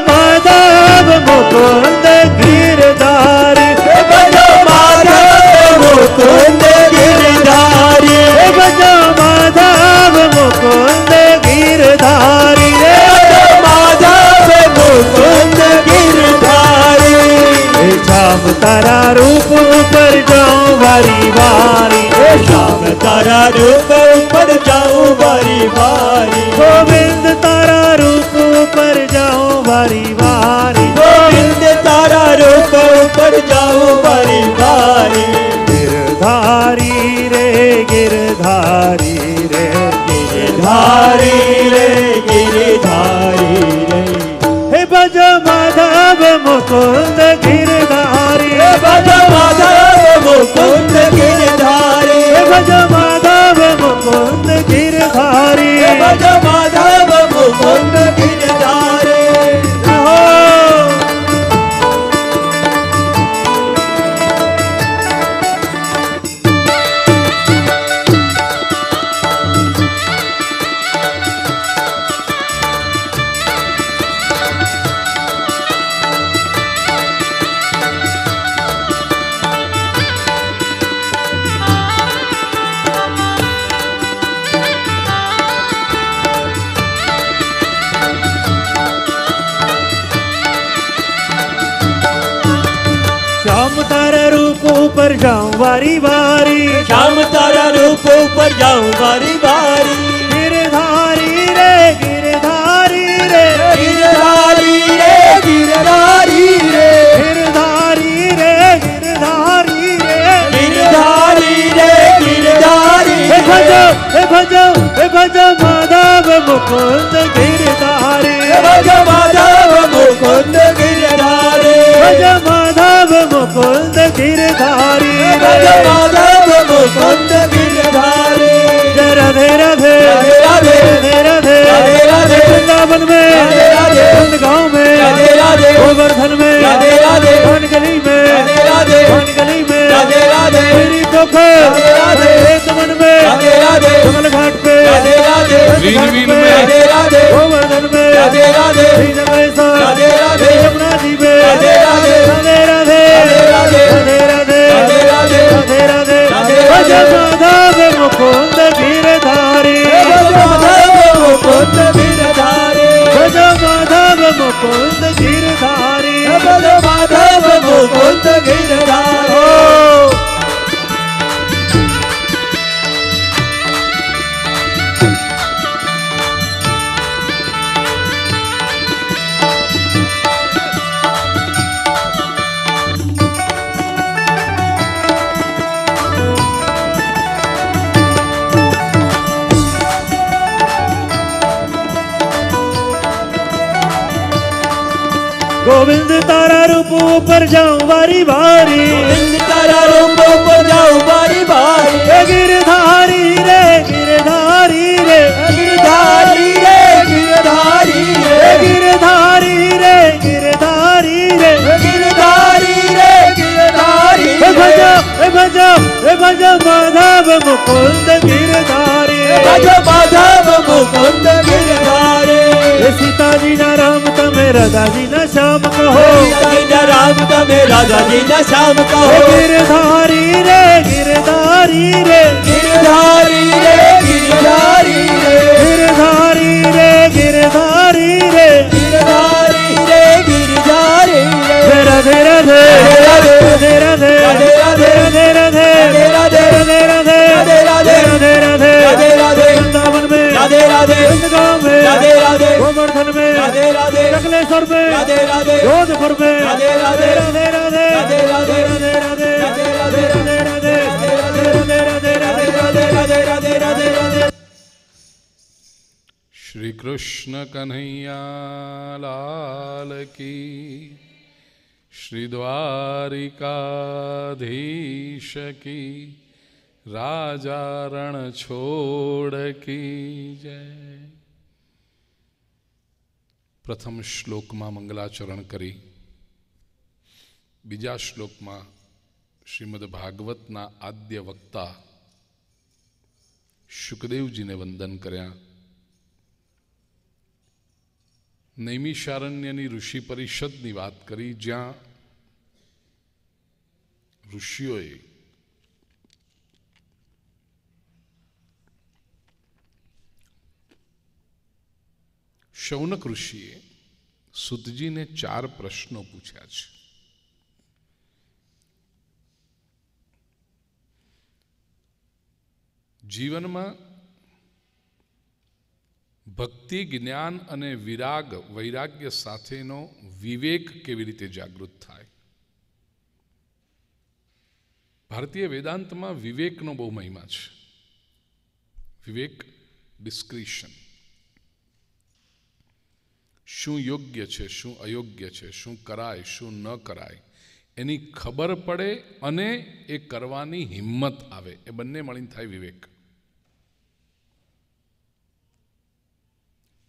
माधव मुकुंद गिरधारी। भजो माधव मुकुंद गिरधारी। भजो माधव मुकुंद गिरधारी रे। माधव मुकुंद गिरधारी। श्याम तारा रूप ऊपर जाऊं वारी वारी। श्याम तारा रूप ऊपर जाऊं वारी वारी। गोविंद तारा रूप ऊपर जाऊं वारी वारी। गोविंद तारा रूप ऊपर जाऊं वारी वारी। गिरधारी रे गिरधारी रे, गिरधारी रे गिरधारी रे। हे भजो माधव मुकुंद गिरधारी। भजो माधव मुकुंद गिरधारी। भजो माधव मुकुंद गिरधारी। भजो माधव मुकुंद गिरधारी। ऊपर जाऊं वारी वारी। श्याम तारा रूप ऊपर जाऊं वारी वारी। गिरधारी रे गिरधारी रे, गिरधारी रे गिरधारी रे। गिरधारी रे गिरधारी रे, गिरधारी रे गिरधारी। भजो माधव मुकुंद गिरधारी। भजो माधव मुकुंद गिरधारी। भजो माधव मुकुंद गिरधारी। भजो माधव मुकुंद गिरधारी। जय राधे राधे राधे राधे राधे राधे राधे राधे। वृंदावन में राधे राधे राधे जगेश्वर राधे राधे यमुना जी में राधे राधे राधे राधे राधे राधे राधे राधे राधे राधे राधे राधे भज राधे माधव मुकुंद गिरधारी भज माधव मुकुंद गिरधारी भज माधव मुकुंद गिरधारी भज माधव मुकुंद गिरधारी गोविंद तारा रूप ऊपर जाऊं बारी बारी गोविंद तारा रूप ऊपर जाऊं बारी बारी गिरधारी रे गिरधारी रे गिरधारी रे गिरधारी रे गिरधारी रे गिरधारी रे गिरधारी रे गिरधारी भज भज माधव मुकुंद गिरधारी भज माधव मुकुंद गिरधारी सीता जी ना राम तमें राधा जी ना श्याम कहो सीता जी ना राम तमें राधा जी ना श्याम कहो गिरधारी रे गिरधारी रे गिरधारी रे गिरधारी रे गिरधारी रे गिरधारी रे गिरधारी रे गिरधारी रे राधे राधे राधे राधे राधे राधे राधे राधे राधे राधे राधे राधे राधे राधे राधे वृंदावन में राधे राधे गाँव में राधे राधे गोवर्धन में राधे राधे ककलेश्वर में राधे राधे जोधपुर में राधे राधे राधे राधे राधे राधे राधे राधे राधे राधे राधे राधे राधे राधे राधे राधे राधे राधे राधे श्री कृष्ण कन्हैया लाल की, श्री द्वारिकाधीश की, राजा रण छोड़ की जय। प्रथम श्लोक में मंगलाचरण करी, बीजा श्लोक में श्रीमद् भागवतना आद्य वक्ता शुकदेव जी ने वंदन कर्या। नैमिषारण्यनी ऋषि परिषदनी वात करी, ज्यां ऋषिओए शौनक ऋषिए सुतजी ने 4 प्रश्नों पूछा छे। जीवन में भक्ति, ज्ञान अने विराग वैराग्य साथेनो विवेक केवी रीते जागृत थाय। भारतीय वेदांत में विवेकनो बहु महिमा छे। विवेक, डिस्क्रिशन, शू योग्य है, शू अयोग्य है, शू कराय, शू न कराय, एनी खबर पड़े अने ए करवानी हिम्मत आवे, ए बंने मळीने थाय विवेक।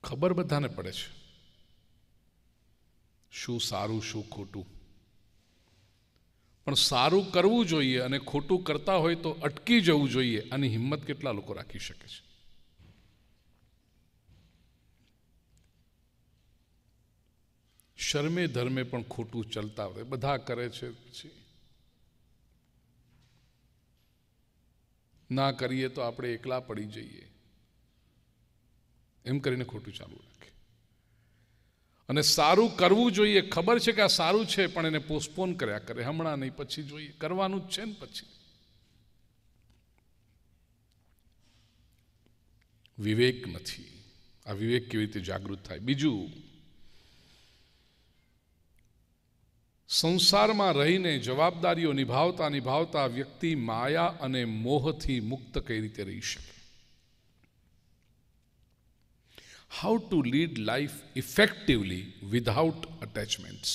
खबर बधाने पड़े छे शू सारू शू खोटू, पण सारू करवू जोईए अने खोटू करता होय तो अटकी जवू जोईए, आनी हिम्मत केटला लोको राखी शके छे। शर्मे धर्मे पण खोटू चलता होय, बधा करे छे, पछी ना करिए तो आपणे एकला पड़ी जईए, एम करीने खोटू चालू राखे। अने सारू करवू जोईए, खबर छे के आ सारू छे पण एने पोस्टपोन कर्या करे, हमणां नहीं पछी जोईए, करवानुं ज छे ने पछी। विवेक नथी। आ विवेक केवी रीते जागृत थाय? बीजुं, संसार में रहीने जवाबदारीओ निभावता निभावता व्यक्ति माया अने मोहथी मुक्त कई रीते रही शके? How to lead life effectively without attachments?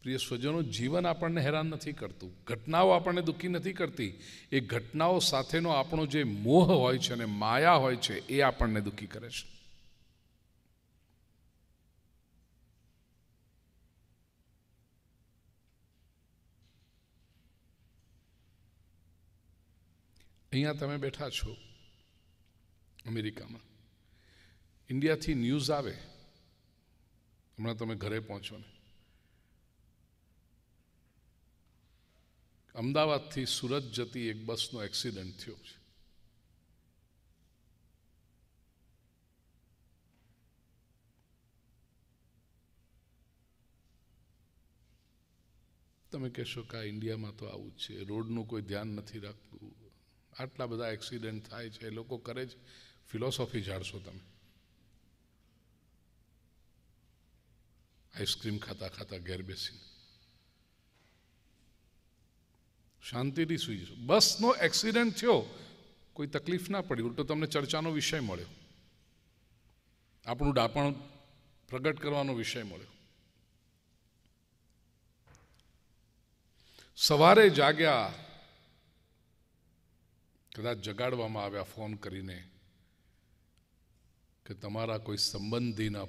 प्रिय स्वजनों, जीवन आपने हैरान नहीं करतु, घटनाओं आपने दुखी नहीं करती, ए घटनाओं साथेनो आपणो जे मोह होय छे ने माया होय छे ए आपने दुखी करे छे। अहींया तमे बैठा छो अमेरिका में, ઇન્ડિયાથી ન્યૂઝ આવે, હમણાં તમે ઘરે પહોંચો ને, અમદાવાદથી સુરત જતી એક બસનો એક્સિડન્ટ થયો છે. તમે કહેશો કે આ ઇન્ડિયામાં તો આવું જ છે, રોડનું કોઈ ધ્યાન નથી રાખતું, આટલા બધા એક્સિડન્ટ થાય છે, લોકો કરે છે. ફિલોસોફી જાણશો તમે. આઈસ્ક્રીમ ખાતા ખાતા ઘેર બેસીને શાંતિથી સુઈ જશો. બસનો એક્સિડન્ટ થયો, કોઈ તકલીફ ના પડી, ઉલટો તમને ચર્ચાનો વિષય મળ્યો, આપણું ડાપણ પ્રગટ કરવાનો વિષય મળ્યો. સવારે જાગ્યા, કદાચ જગાડવામાં આવ્યા ફોન કરીને કે તમારા કોઈ સંબંધીના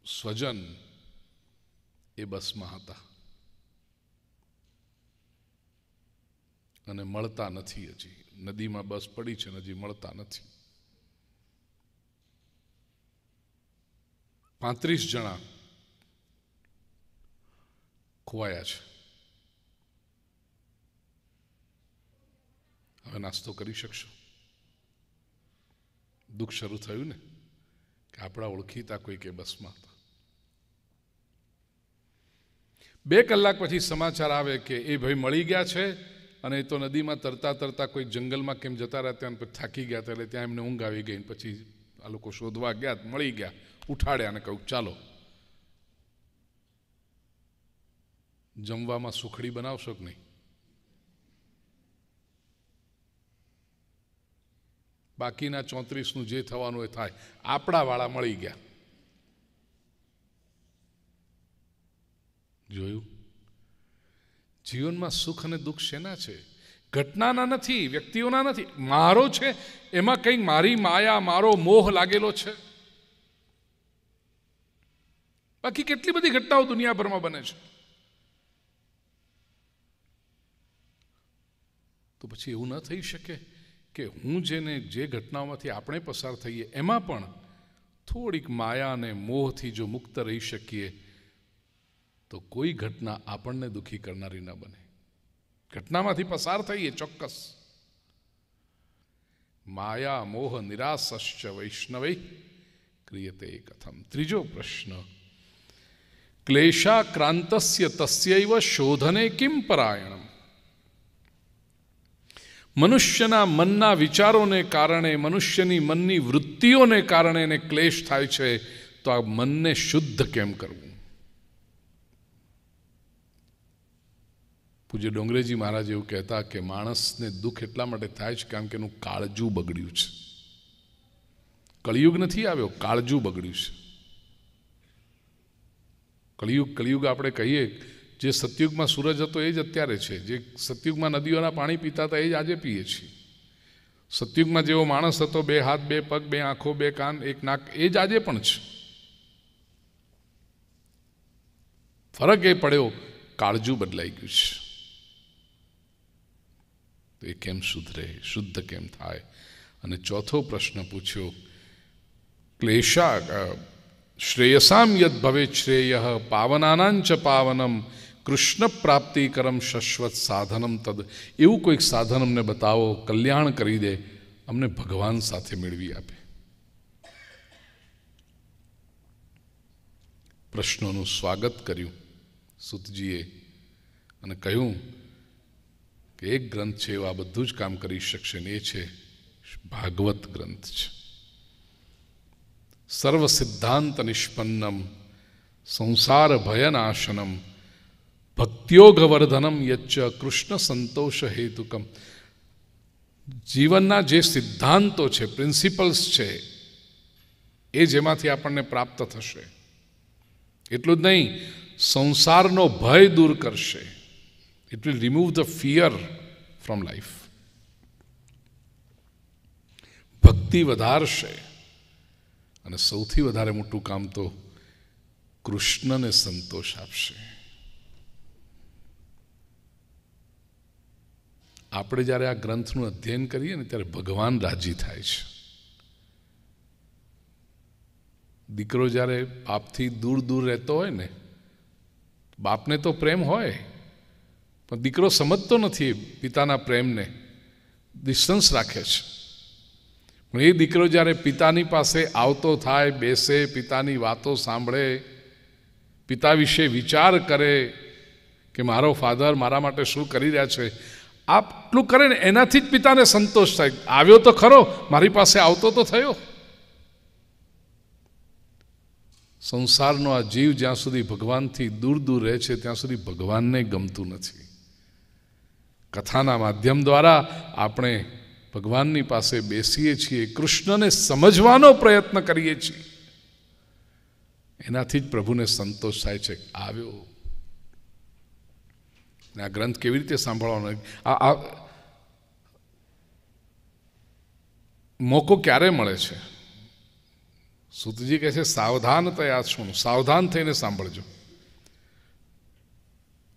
સ્વજન એ બસમાં હતા અને મળતા નથી. હજી નદીમાં બસ પડી છે, હજી મળતા નથી. 35 જણા ખોવાયા છે. હવે નાસ્તો કરી શકશો? દુઃખ શરૂ થયું ને કે આપણા ઓળખીતા કોઈ કે બસમાં હતા. 2 કલાક પછી સમાચાર આવે કે એ ભાઈ મળી ગયા છે અને એ તો નદીમાં તરતા તરતા કોઈ જંગલમાં કેમ જતા રહ્યા, ત્યાં પછી થાકી ગયા હતા, એટલે ત્યાં એમને ઊંઘ આવી ગઈ. પછી આ લોકો શોધવા ગયા, મળી ગયા, ઉઠાડ્યા અને કહ્યું ચાલો જમવામાં સુખડી બનાવશો કે નહીં? બાકીના 34નું જે થવાનું એ થાય, આપણા વાળા મળી ગયા. જોયું? જીવનમાં સુખ અને દુઃખ શેના છે? ઘટનાના નથી, વ્યક્તિઓના નથી. મારો છે એમાં કંઈક મારી માયા, મારો મોહ લાગેલો છે. બાકી કેટલી બધી ઘટનાઓ દુનિયાભરમાં બને છે. તો પછી એવું ન થઈ શકે કે હું જેને જે ઘટનાઓમાંથી આપણે પસાર થઈએ એમાં પણ થોડીક માયા અને મોહથી જો મુક્ત રહી શકીએ તો કોઈ ઘટના આપણને દુઃખી કરનારી ન બને. ઘટનામાંથી પસાર થઈએ ચોક્કસ. માયા મોહ નિરાશશ્ચ વૈષ્ણવૈ ક્રિયતે કથમ. ત્રીજો પ્રશ્ન, ક્લેશાક્રાંતસ્ય તસ્યૈવ શોધને કિમ પરાયણમ. મનુષ્યના મનના વિચારોને કારણે, મનુષ્યની મનની વૃત્તિઓને કારણે એને ક્લેશ થાય છે, તો આ મનને શુદ્ધ કેમ કરવું? પૂજ્ય ડોંગરેજી મહારાજ એવું કહેતા કે માણસને દુઃખ એટલા માટે થાય છે કારણ કે એનું કાળજું બગડ્યું છે. કળિયુગ નથી આવ્યો, કાળજું બગડ્યું છે. કળિયુગ આપણે કહીએ, જે સતયુગમાં સૂરજ હતો એ જ અત્યારે છે, જે સતયુગમાં નદીઓના પાણી પીતા હતા એ જ આજે પીએ છીએ. સતયુગમાં જેવો માણસ હતો, 2 હાથ 2 પગ 2 આંખો 2 કાન 1 નાક, એ જ આજે પણ છે. ફરક એ પડ્યો, કાળજું બદલાઈ ગયું છે. તો એ કેમ સુધરે, શુદ્ધ કેમ થાય? અને ચોથો પ્રશ્ન પૂછ્યો, શ્રેયસામ યદ ભવેત શ્રેય પાવનાનાંચ પાવનમ કૃષ્ણ પ્રાપ્તિકરમ શશ્વત સાધનમ તદ. એવું કોઈક સાધન અમને બતાવો, કલ્યાણ કરી દે, અમને ભગવાન સાથે મેળવી આપે. પ્રશ્નોનું સ્વાગત કર્યું સુતજીએ અને કહ્યું કે એક ગ્રંથ છે એવો આ બધું જ કામ કરી શકશે, ને એ છે ભાગવત ગ્રંથ છે. સર્વ સિદ્ધાંત નિષ્પન્નમ સંસાર ભયનાશનમ ભક્ત્યોગવર્ધનમ યચ્ચ કૃષ્ણ સંતોષ હેતુકમ. જીવનના જે સિદ્ધાંતો છે, પ્રિન્સિપલ્સ છે, એ જેમાંથી આપણને પ્રાપ્ત થશે. એટલું જ નહીં, સંસારનો ભય દૂર કરશે. It will remove the fear from life. ભક્તિ વધારશે અને સૌથી વધારે મોટું કામ તો કૃષ્ણને સંતોષ આપશે. આપણે જ્યારે આ ગ્રંથનું અધ્યયન કરીએ ને ત્યારે ભગવાન રાજી થાય છે. દીકરો જ્યારે બાપથી દૂર દૂર રહેતો હોય ને, બાપને તો પ્રેમ હોય પણ દીકરો સમજતો નથી પિતાના પ્રેમને, ડિસ્ટન્સ રાખે છે. પણ એ દીકરો જ્યારે પિતાની પાસે આવતો થાય, બેસે, પિતાની વાતો સાંભળે, પિતા વિશે વિચાર કરે કે મારો ફાધર મારા માટે શું કરી રહ્યા છે, આટલું કરે ને એનાથી જ પિતાને સંતોષ થાય. આવ્યો તો ખરો, મારી પાસે આવતો તો થયો. સંસારનો આ જીવ જ્યાં સુધી ભગવાનથી દૂર દૂર રહે છે ત્યાં સુધી ભગવાનને ગમતું નથી. કથાના માધ્યમ દ્વારા આપણે ભગવાનની પાસે બેસીએ છીએ, કૃષ્ણને સમજવાનો પ્રયત્ન કરીએ છીએ, એનાથી જ પ્રભુને સંતોષ થાય છે. આવ્યો. આ ગ્રંથ કેવી રીતે સાંભળવાનો, આ મોકો ક્યારે મળે છે? સુતજી કહે છે સાવધાનતયા શુણુ, સાવધાન થઈને સાંભળજો.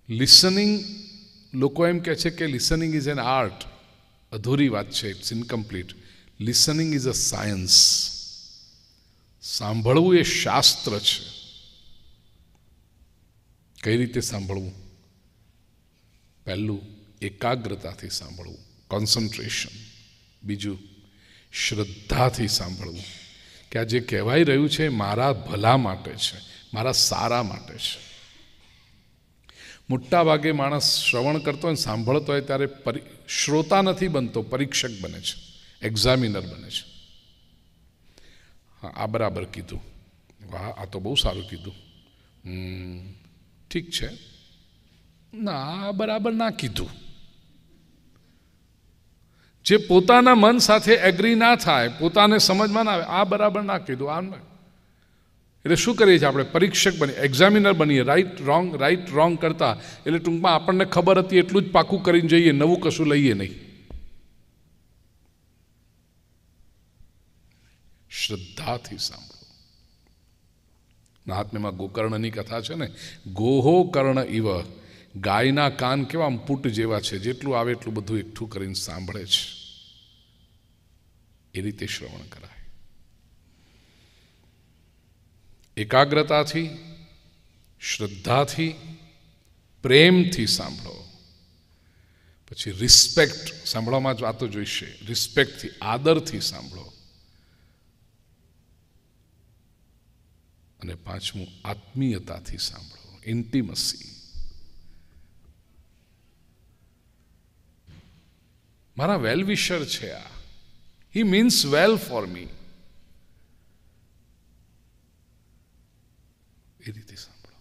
લિસનિંગ, લોકો એમ કહે છે કે લિસનિંગ ઇઝ એન આર્ટ. અધૂરી વાત છે, it's incomplete. Listening is a science. સાંભળવું એ શાસ્ત્ર છે. કઈ રીતે સાંભળવું? પહેલું, એકાગ્રતાથી સાંભળવું, કોન્સન્ટ્રેશન. બીજું, શ્રદ્ધાથી સાંભળવું કે આ જે કહેવાય રહ્યું છે મારા ભલા માટે છે, મારા સારા માટે છે. મોટા ભાગે માણસ શ્રવણ કરતો હોય, સાંભળતો હોય ત્યારે શ્રોતા નથી બનતો, પરીક્ષક બને છે, એક્ઝામિનર બને છે. હા, આ બરાબર કીધું, વાહ આ તો બહુ સારું કીધું, ઠીક છે, ના આ બરાબર ના કીધું. જે પોતાના મન સાથે એગ્રી ના થાય, પોતાને સમજમાં ના આવે, આ બરાબર ના કીધું, આ. એટલે શું કરીએ છીએ આપણે? પરીક્ષક બનીએ, એક્ઝામિનર બનીએ, રાઈટ રોંગ કરતા. એટલે ટૂંકમાં આપણને ખબર હતી એટલું જ પાકું કરીને જઈએ, નવું કશું લઈએ નહીં. શ્રદ્ધાથી સાંભળો. મહાત્મ્યમાં ગોકર્ણની કથા છે ને, ગોહો કર્ણ ઇવ, ગાયના કાન કેવા પુટ જેવા છે, જેટલું આવે એટલું બધું એકઠું કરીને સાંભળે છે. એ રીતે શ્રવણ કરાય. એકાગ્રતાથી, શ્રદ્ધાથી, પ્રેમથી સાંભળો. પછી રિસ્પેક્ટ, સાંભળવામાં જ વાતો જોઈશે, રિસ્પેક્ટથી, આદરથી સાંભળો. અને પાંચમું, આત્મીયતાથી સાંભળો, ઇન્ટિમસી. મારા વેલ વિશર છે આ, હી મીન્સ વેલ ફોર મી. એ રીતે સાંભળો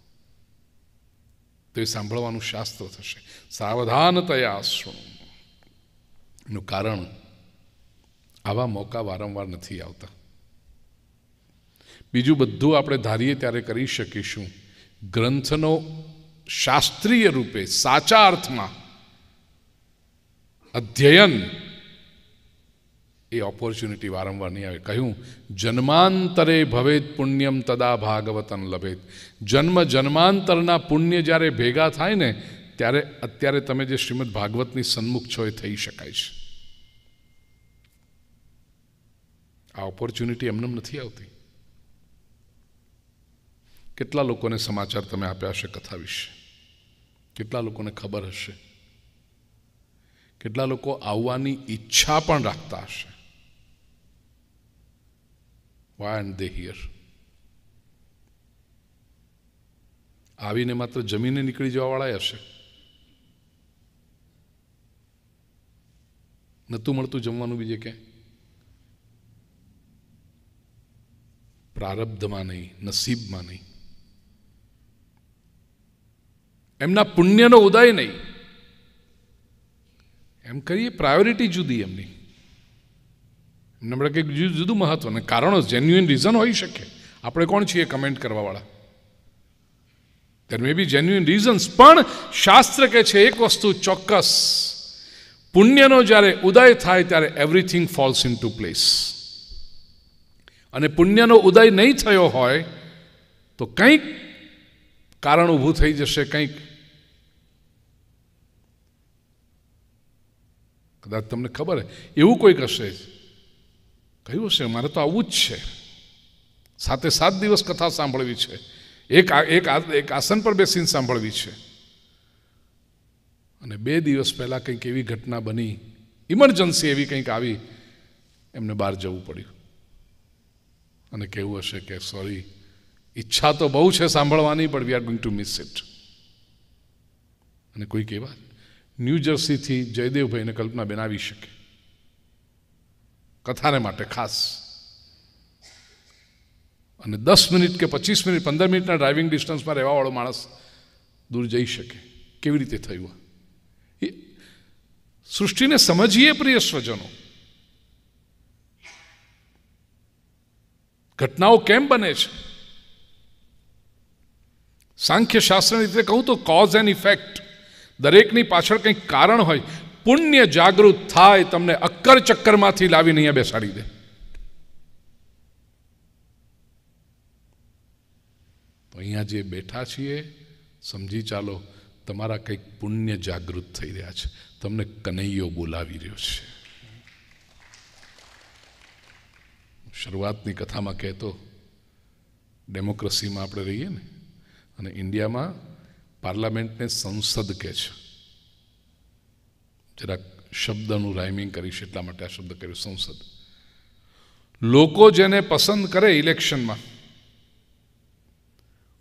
તો એ સાંભળવાનું શાસ્ત્ર થશે. સાવધાનતયા શુણુ નું કારણ, આવા મોકા વારંવાર નથી આવતા. બીજું બધું આપણે ધારીએ ત્યારે કરી શકીશું. ગ્રંથનો શાસ્ત્રીય રૂપે સાચા અર્થમાં અધ્યયન, એ ઓપોર્ચ્યુનિટી વારંવાર નહીં આવે. કહ્યું, જન્માંતરે ભવેદ પુણ્યમ તદા ભાગવતન લભેત. જન્મ જન્માંતરના પુણ્ય જ્યારે ભેગા થાય ને, ત્યારે અત્યારે તમે જે શ્રીમદ ભાગવતની સન્મુખ છો એ થઈ શકાય છે. આ ઓપોર્ચ્યુનિટી એમને નથી આવતી. કેટલા લોકોને સમાચાર તમે આપ્યા હશે કથા વિશે? કેટલા લોકોને ખબર હશે? કેટલા લોકો આવવાની ઈચ્છા પણ રાખતા હશે? Why aren't they here? આવીને માત્ર જમીને નીકળી જવાવાળા હશે. નતું મળતું જમવાનું બીજે ક્યાંય? પ્રારબ્ધમાં નહીં, નસીબમાં નહીં, એમના પુણ્યનો ઉદય નહીં. એમ કરીએ પ્રાયોરિટી જુદી એમની, એમને આપણે કંઈક જુદું મહત્વ. અને કારણો જેન્યુઇન રીઝન હોઈ શકે. આપણે કોણ છીએ કમેન્ટ કરવાવાળા? દેર મે બી જેન્યુઇન રીઝન્સ. પણ શાસ્ત્ર કહે છે એક વસ્તુ ચોક્કસ, પુણ્યનો જ્યારે ઉદય થાય ત્યારે everything false in two place. અને પુણ્યનો ઉદય નહીં થયો હોય તો કંઈક કારણ ઊભું થઈ જશે. કંઈક કદાચ તમને ખબર એવું કોઈક હશે, કયું હશે, મારે તો આવું જ છે, 7 દિવસ કથા સાંભળવી છે, એક આસન પર બેસીને સાંભળવી છે, અને 2 દિવસ પહેલાં કંઈક એવી ઘટના બની, ઇમરજન્સી એવી કંઈક આવી, એમને બહાર જવું પડ્યું અને કહેવું હશે કે સોરી, ઈચ્છા તો બહુ છે સાંભળવાની, પણ we are going to miss it. અને કોઈક એવા ન્યૂ જર્સીથી જયદેવભાઈને કલ્પનાબેન આવી શકે કથાને માટે ખાસ, અને 10 મિનિટ કે 25 મિનિટ 15 મિનિટના ડ્રાઇવિંગ ડિસ્ટન્સમાં રહેવાવાળો માણસ દૂર જઈ શકે. કેવી રીતે થયું? સૃષ્ટિને સમજીએ પ્રિય સ્વજનો. ઘટનાઓ કેમ બને છે? સાંખ્ય શાસ્ત્રની રીતે કહું તો કોઝ એન્ડ ઇફેક્ટ, દરેકની પાછળ કંઈક કારણ હોય. પુણ્ય જાગૃત થાય, તમને અક્કર ચક્કરમાંથી લાવીને અહીંયા બેસાડી દે. તો અહીંયા જે બેઠા છીએ, સમજી ચાલો તમારા કંઈક પુણ્ય જાગૃત થઈ રહ્યા છે, તમને કનૈયો બોલાવી રહ્યો છે. શરૂઆતની કથામાં કહેતો, ડેમોક્રેસીમાં આપણે રહીએ ને, અને ઇન્ડિયામાં પાર્લામેન્ટને સંસદ કહે છે. જરાક શબ્દનું રાઇમિંગ કરીશ એટલા માટે આ શબ્દ કર્યો, સંસદ. લોકો જેને પસંદ કરે ઇલેક્શનમાં,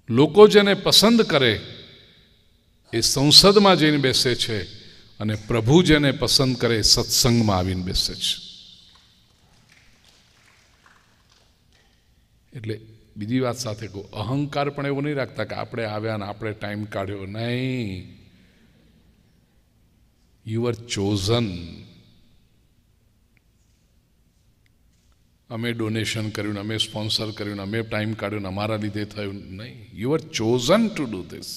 લોકો જેને પસંદ કરે એ સંસદમાં જઈને બેસે છે, અને પ્રભુ જેને પસંદ કરે સત્સંગમાં આવીને બેસે છે. એટલે બીજી વાત સાથે કહું, અહંકાર પણ એવું નહીં રાખતા કે આપણે આવ્યા ને આપણે ટાઈમ કાઢ્યો. નહીં, યુ આર ચોઝન. અમે ડોનેશન કર્યું, અમે સ્પોન્સર કર્યું, અમે ટાઈમ કાઢ્યું, અમારા લીધે થયું નહીં. You are chosen to do this.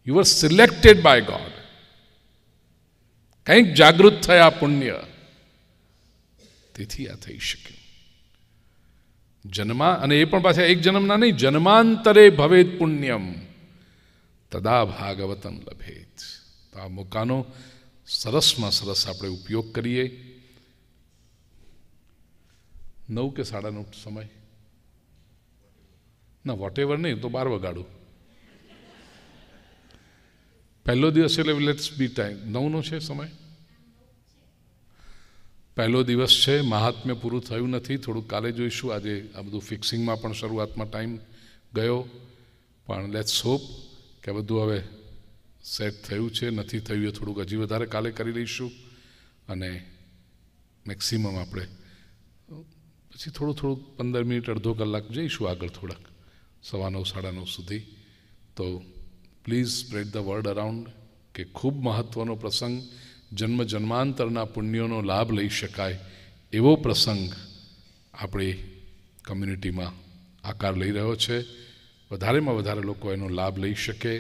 You are selected by God. કંઈક જાગૃત થયા પુણ્ય, તેથી આ થઈ શક્યું. જન્મા, અને એ પણ પાછા એક જન્મના નહીં, જન્માંતરે ભવેત પુણ્યમ તદા ભાગવતમ લભેત. તો આ મોકાનો સરસમાં સરસ આપણે ઉપયોગ કરીએ. 9 કે 9:30 સમય ના, વોટેવર નહીં તો 12 વગાડું. પહેલો દિવસ એટલે લેટ્સ બી ટાઈમ 9નો છે સમય. પહેલો દિવસ છે, મહાત્મ્ય પૂરું થયું નથી, થોડુંક કાલે જોઈશું. આજે આ બધું ફિક્સિંગમાં પણ શરૂઆતમાં ટાઈમ ગયો, પણ લેટ્સ હોપ કે બધું હવે સેટ થયું છે. નથી થયું એ થોડુંક હજી વધારે કાલે કરી લઈશું, અને મેક્સિમમ આપણે પછી થોડું 15 મિનિટ અડધો કલાક જઈશું આગળ, થોડાક 9:15 9:30 સુધી. તો please spread the word around કે ખૂબ મહત્ત્વનો પ્રસંગ, જન્મ જન્માંતરના પુણ્યોનો લાભ લઈ શકાય એવો પ્રસંગ આપણી કમ્યુનિટીમાં આકાર લઈ રહ્યો છે. વધારેમાં વધારે લોકો એનો લાભ લઈ શકે.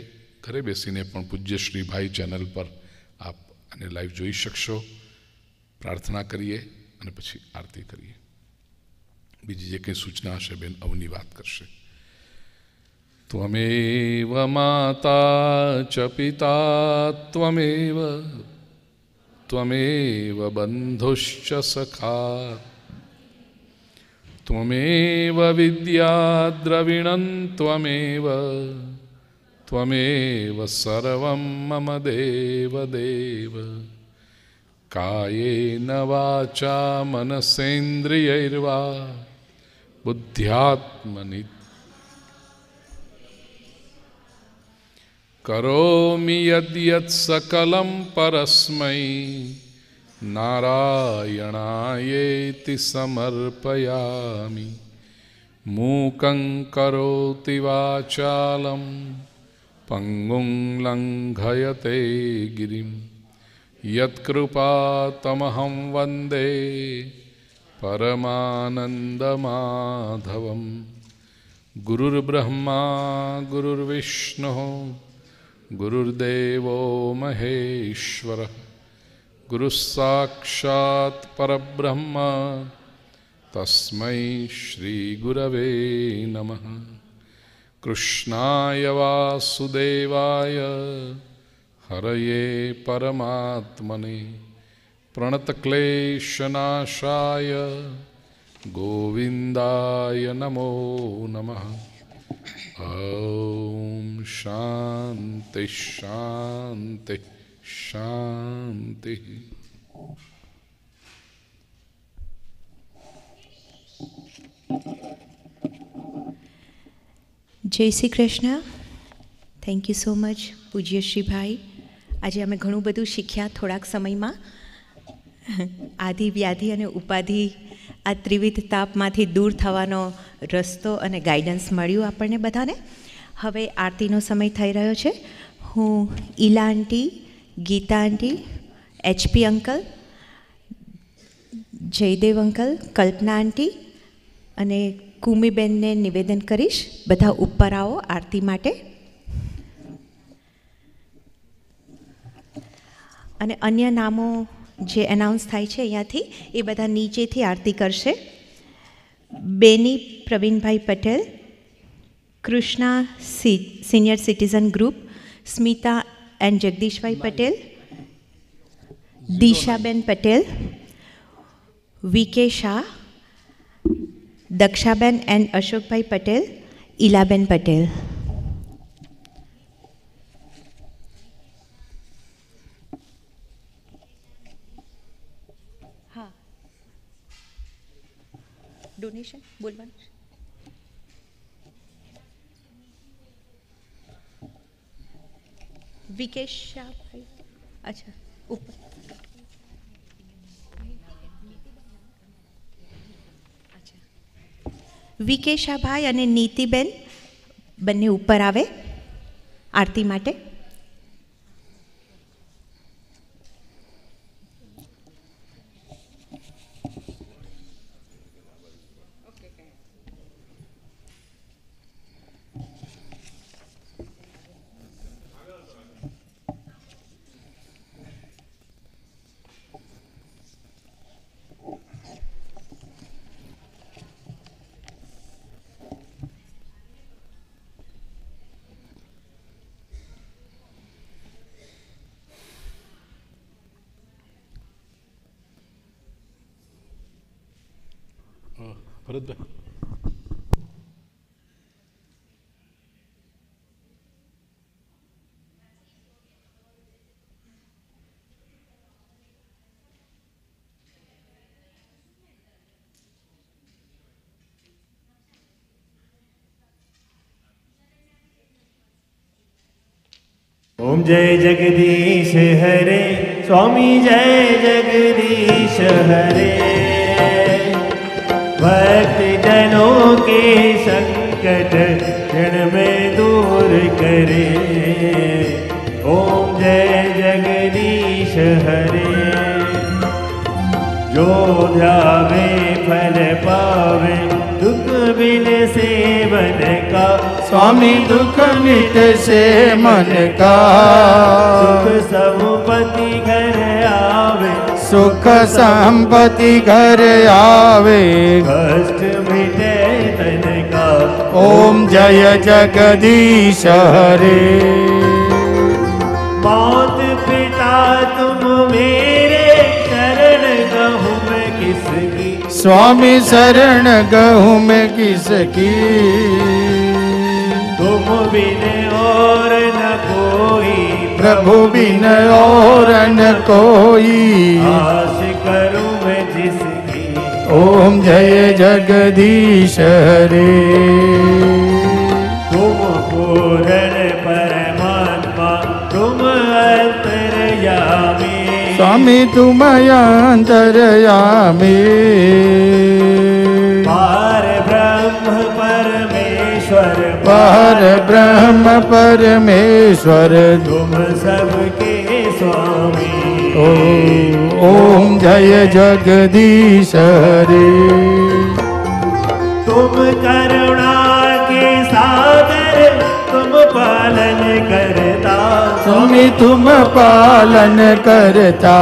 ઘરે બેસીને પણ પૂજ્ય શ્રીભાઈ ચેનલ પર આપ આને લાઈવ જોઈ શકશો. પ્રાર્થના કરીએ અને પછી આરતી કરીએ. બીજી જે કંઈ સૂચના હશે બેન અવની વાત કરશે. ત્વમેવ માતા ચ પિતા ત્વમેવ બંધુશ્ચ સખા ત્વમેવ વિદ્યા દ્રવિણં ત્વમેવ સર્વં મમ દેવ દેવ. કાયેન વાચા મનસેન્દ્રિયૈર્વા બુદ્ધ્યાત્મનિ કરોમિ યદ્યત સકલં પરસ્મૈ નારાયણાયેતિ સમર્પયામિ. મૂકં કરોતિ વાચાલં પંગું લંઘયતે ગિરિમ યત્કૃપાતમહં વંદે પરમાનંદમાધવમ. ગુરુર્બ્રહ્મા ગુરુર્વિષ્ણુઃ ગુરુર્દેવો મહેશ્વરઃ ગુરુસ્સાક્ષાત પરબ્રહ્મ તસ્મૈ શ્રી ગુરવે નમઃ. કૃષ્ણાય વાસુદેવાય હરયે પરમાત્મને પ્રણતક્લેશનાશાય गोविंदाय नमो नमः। ओम शांति शांति शांति। जय Shri Krishna. Thank you so much पूज्य श्री भाई। आज अमे घणुं बधुं शीख्या थोड़ाक समय में। आदि व्याधि अने उपाधि आ त्रिविध तापमांथी दूर थवानो रस्तो अने गाइडन्स मळ्युं आपणे बधाने। हवे आरतीनो समय थई रह्यो छे। हूँ Ila aunty, Gita aunty, HP uncle, Jaydev uncle, Kalpana aunty अने कुमीबेन ने निवेदन करीश, बधा उपर आओ आरती माटे। अने अन्य नामों जे एनाउंस थाय छे अहींयाथी ए बधा नीचेथी आरती करशे। बेनी प्रवीण भाई Patel, Krishna senior citizen group, Smita and Jagdish भाई पटेल, दिशाबेन पटेल, VK शाह, दक्षाबेन एंड अशोक भाई पटेल, इलाबेन पटेल। हाँ, डोनेशन बोलवा। VK शाह भाई, अच्छा ऊपर। VK शाह भाई अने नीतिबेन बने ऊपर आवे आरती माटे। भरत भाई, ओम जय जगदीश हरे स्वामी जय जगदीश हरे। भक्त जनों के संकट क्षण में दूर करे। ओम जय जगदीश हरे। जो ध्यावे फल पावे दुख बिन सेवन का। स्वामी दुख नित से मन का। सुख संपत्ति घर आवे। सुख संपत्ति घर आवे। कष्ट मिटे तन का। ओम जय जगदीश हरे। मौत पिता तुम मेरे शरण गहूँ मैं किसकी। स्वामी शरण गहूँ मैं किसकी। तुम बिन और न कोई। प्रभु बिन और न कोई। आस करूं मैं जिसकी। ओम जय जगदीश हरे। तुम पूर्ण परमात्मा तुम अंतर्यामी। स्वामी तुम अंतर्यामी। पार ब्रह्म परमेश्वर। पार ब्रह्म परमेश्वर। तुम सबके स्वामी। ओम जय जगदीश हरे। तुम करुणा के सागर तुम पालन करता। स्वामी तुम पालन करता।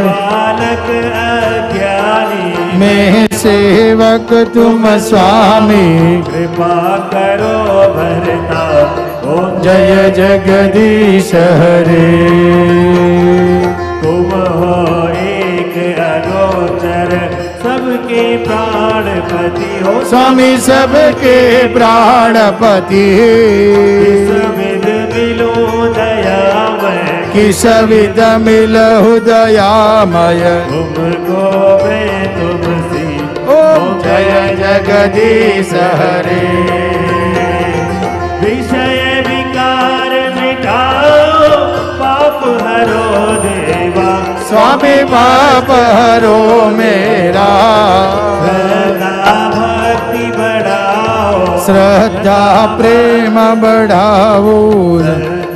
बालक अज्ञानी मैं सेवक तुम स्वामी। कृपा करो भरता। ओम जय जगदीश हरे। तुम हो एक अगोचर हर सबके प्राणपति हो स्वामी सबके प्राणपति किस विध मिलो दयामय किस विध मिलहु दयामय तुमको मैं तुमसी ओम जय जगदीश हरे विषय विकार मिटाओ पाप हरो देवा स्वामी पाप हरो मेरा श्रद्धा भक्ति बढ़ाओ श्रद्धा प्रेम बढ़ाओ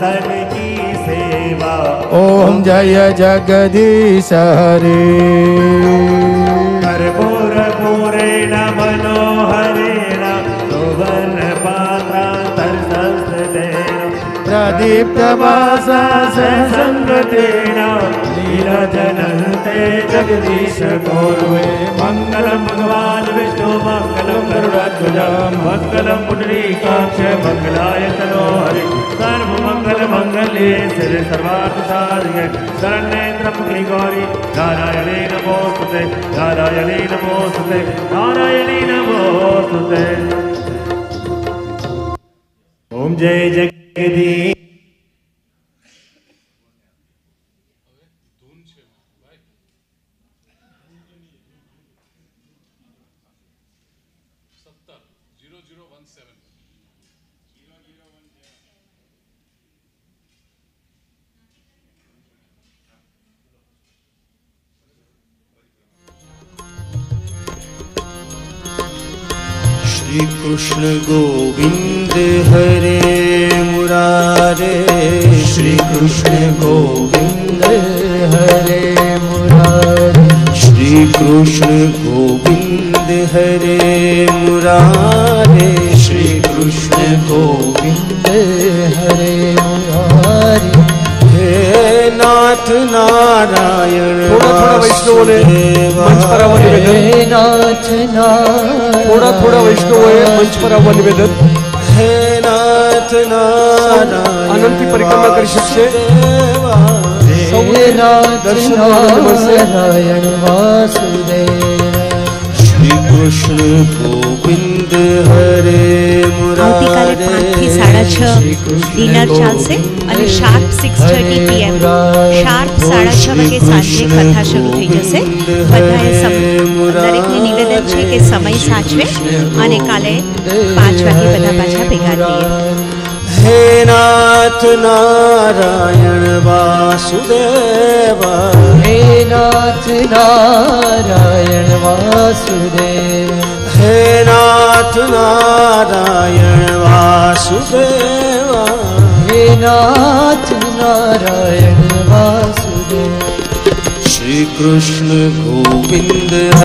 तन की सेवा ओम जय जगदीश हरे कर्पूर पूरेण मनोहरेण सुवर्ण पात्रांतर संस्कृतेन प्रदीप्त वासा संगतेन लीलाजनन्ते जगदीश कुर्वे मंगलम भगवान विष्णु मंगलम गरुड़ध्वज मंगलम पुंडरीकाक्ष मंगलाय तनोहरि सर्वमंगल मंगले शिवे सर्वार्थ साधिके शरण्ये त्र्यंबके गौरी नारायणे नमोस्तुते नारायणे नमोस्तुते नारायणे नमोस्तुते। ओम जय जगदीश श्री कृष्ण गोविंद हरे मुरारे श्री कृष्ण गोविंद हरे मुरारे श्री कृष्ण गोविंद हरे मुरारे श्री कृष्ण गोविंद हरे मुरारे हे नाथ नारायण थोड़ा वैष्णवों ने मंच पर आवा निवेदन नाथ नारायण थोड़ा वैष्णवों ने मंच पर आवा निवेदन हे नाथ नारायण अनंती परिक्रमा કરી શકશે हे नाथ नारायण वासुदेव श्री कृष्ण गोविंद हरे આવતીકાલે 5 થી 6:30 ડિનર ચાલશે અને શાર્પ 6:30 PM શાર્પ 6:30 વાગે સાંજે કથા શરૂ થઈ જશે. બધાએ દરેકને નિવેદન છે કે સમય સાચવે અને કાલે 5 વાગે બધા પાછા ભેગા થઈએ. हे नाथ नारायण वासुदेव हे नाथ नारायण वासुदेव हे नाथ नारायण वासुदेव हे नाथ नारायण वासुदेव श्री कृष्ण गोविंद